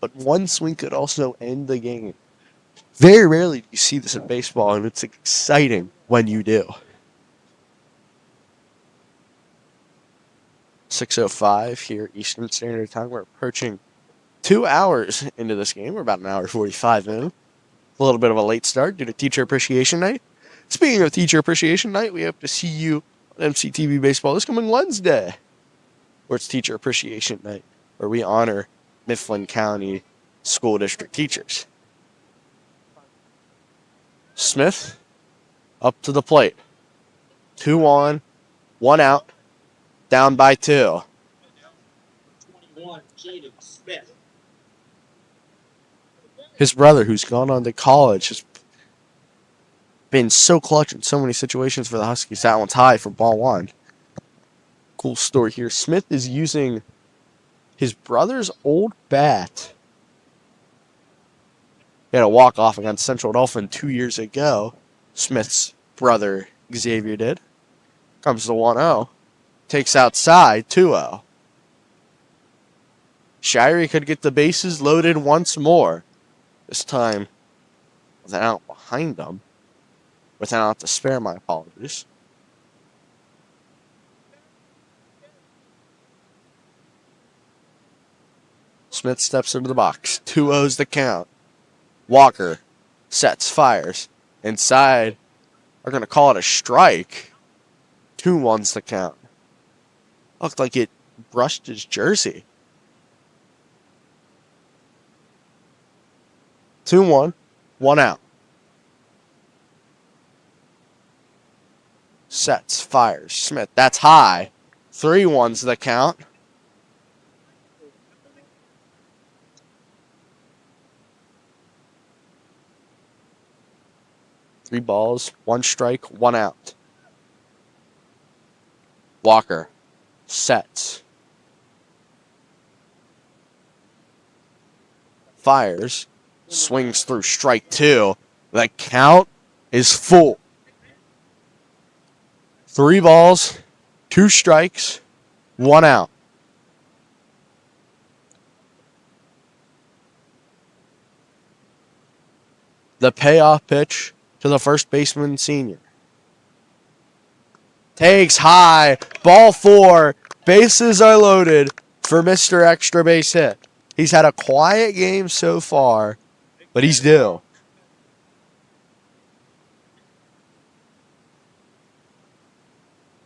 but one swing could also end the game. Very rarely do you see this in baseball, and it's exciting when you do. 6:05 here Eastern Standard Time. We're approaching 2 hours into this game. We're about an hour 45 in. A little bit of a late start due to Teacher Appreciation Night. Speaking of Teacher Appreciation Night, we hope to see you on MCTV Baseball this coming Wednesday, where it's Teacher Appreciation Night, where we honor Mifflin County School District teachers. Smith up to the plate. 2 on, 1 out, down by 2. 21, Jaden Smith. His brother, who's gone on to college, has been so clutch in so many situations for the Huskies. That one's high for ball 1. Cool story here. Smith is using his brother's old bat. He had a walk-off against Central Dauphin 2 years ago. Smith's brother, Xavier, did. Comes the 1-0. Takes outside, 2-0. Shirey could get the bases loaded once more. This time, with an out behind them. With an out to spare, my apologies. Smith steps into the box. 2-0's the count. Walker sets, fires. Inside, are going to call it a strike. 2-1's the count. Looked like it brushed his jersey. 2-1, 1 out. Sets, fires. Smith, that's high. 3-1's the count. Three balls, 1 strike, 1 out. Walker sets. Fires. Swings through strike 2. The count is full. 3 balls, 2 strikes, 1 out. The payoff pitch to the first baseman senior. Takes high. Ball 4. Bases are loaded for Mr. Extra Base Hit. He's had a quiet game so far, but he's due.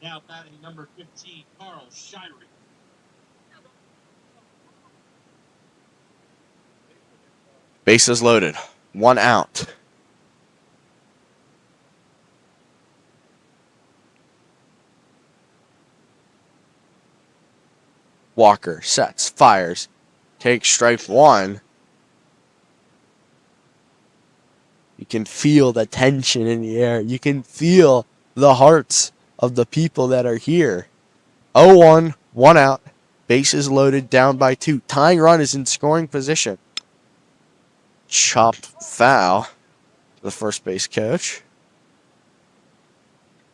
Now batting number 15, Carl Shirey. Bases loaded. 1 out. Walker sets, fires, takes strike 1. You can feel the tension in the air. You can feel the hearts of the people that are here. 0-1, 1 out. Bases loaded, down by 2. Tying run is in scoring position. Chopped foul to the first base coach.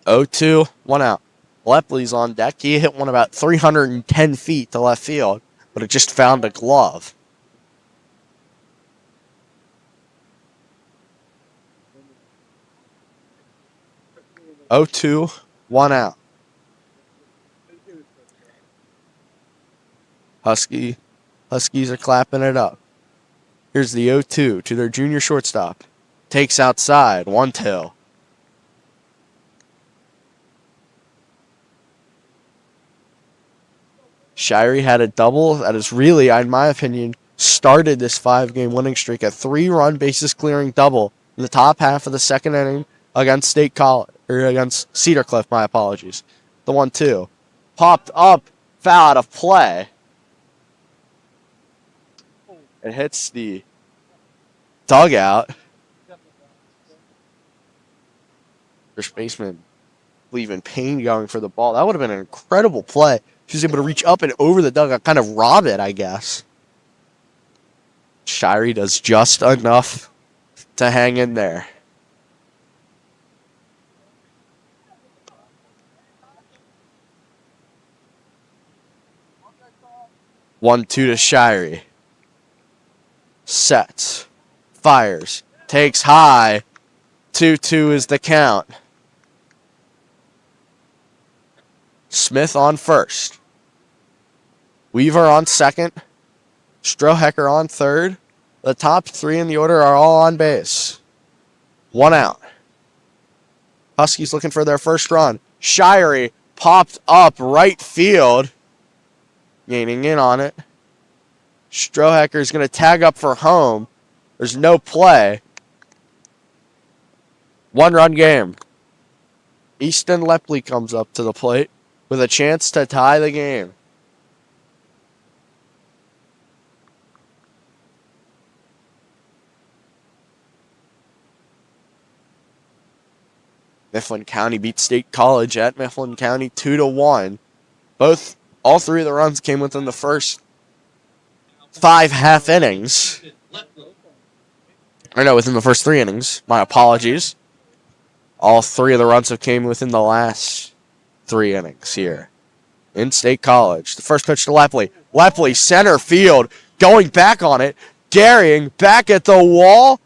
0-2, 1 out. Lepley's on deck. He hit one about 310 feet to left field, but it just found a glove. Oh, 2, 1 out. Huskies are clapping it up. Here's the 0-2 to their junior shortstop. Takes outside, 1-2. Shirey had a double that is really, in my opinion, started this 5-game winning streak. A 3-run bases clearing double in the top half of the second inning against against Cedar Cliff, my apologies. The 1-2. Popped up, foul out of play. It hits the dugout. First baseman leaving pain going for the ball. That would have been an incredible play. She was able to reach up and over the dugout, kind of rob it, I guess. Shirey does just enough to hang in there. One, 2 to Shirey. Sets. Fires. Takes high. 2-2 is the count. Smith on first. Weaver on second. Strohecker on third. The top 3 in the order are all on base. 1 out. Huskies looking for their first run. Shirey popped up right field. Gaining in on it. Strohecker is going to tag up for home. There's no play. 1-run game. Easton Lepley comes up to the plate with a chance to tie the game. Mifflin County beat State College at Mifflin County 2-1. All 3 of the runs came within the first 5 half innings. Or no, within the first 3 innings. My apologies. All 3 of the runs have came within the last 3 innings here in State College. The first pitch to Lepley. Lepley, center field, going back on it, carrying back at the wall.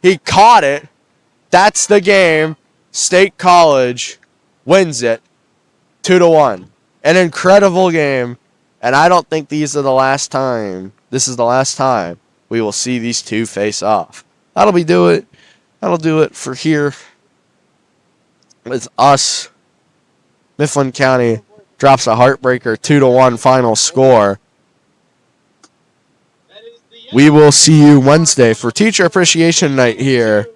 He caught it. That's the game. State College wins it 2-1. An incredible game, and I don't think this is the last time we will see these two face off. That'll do it for here with us. Mifflin County drops a heartbreaker 2-1 final score. We will see you Wednesday for Teacher Appreciation Night here.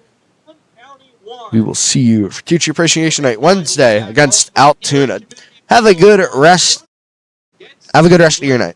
We will see you for Teacher Appreciation Night Wednesday against Altoona. Have a good rest of your night.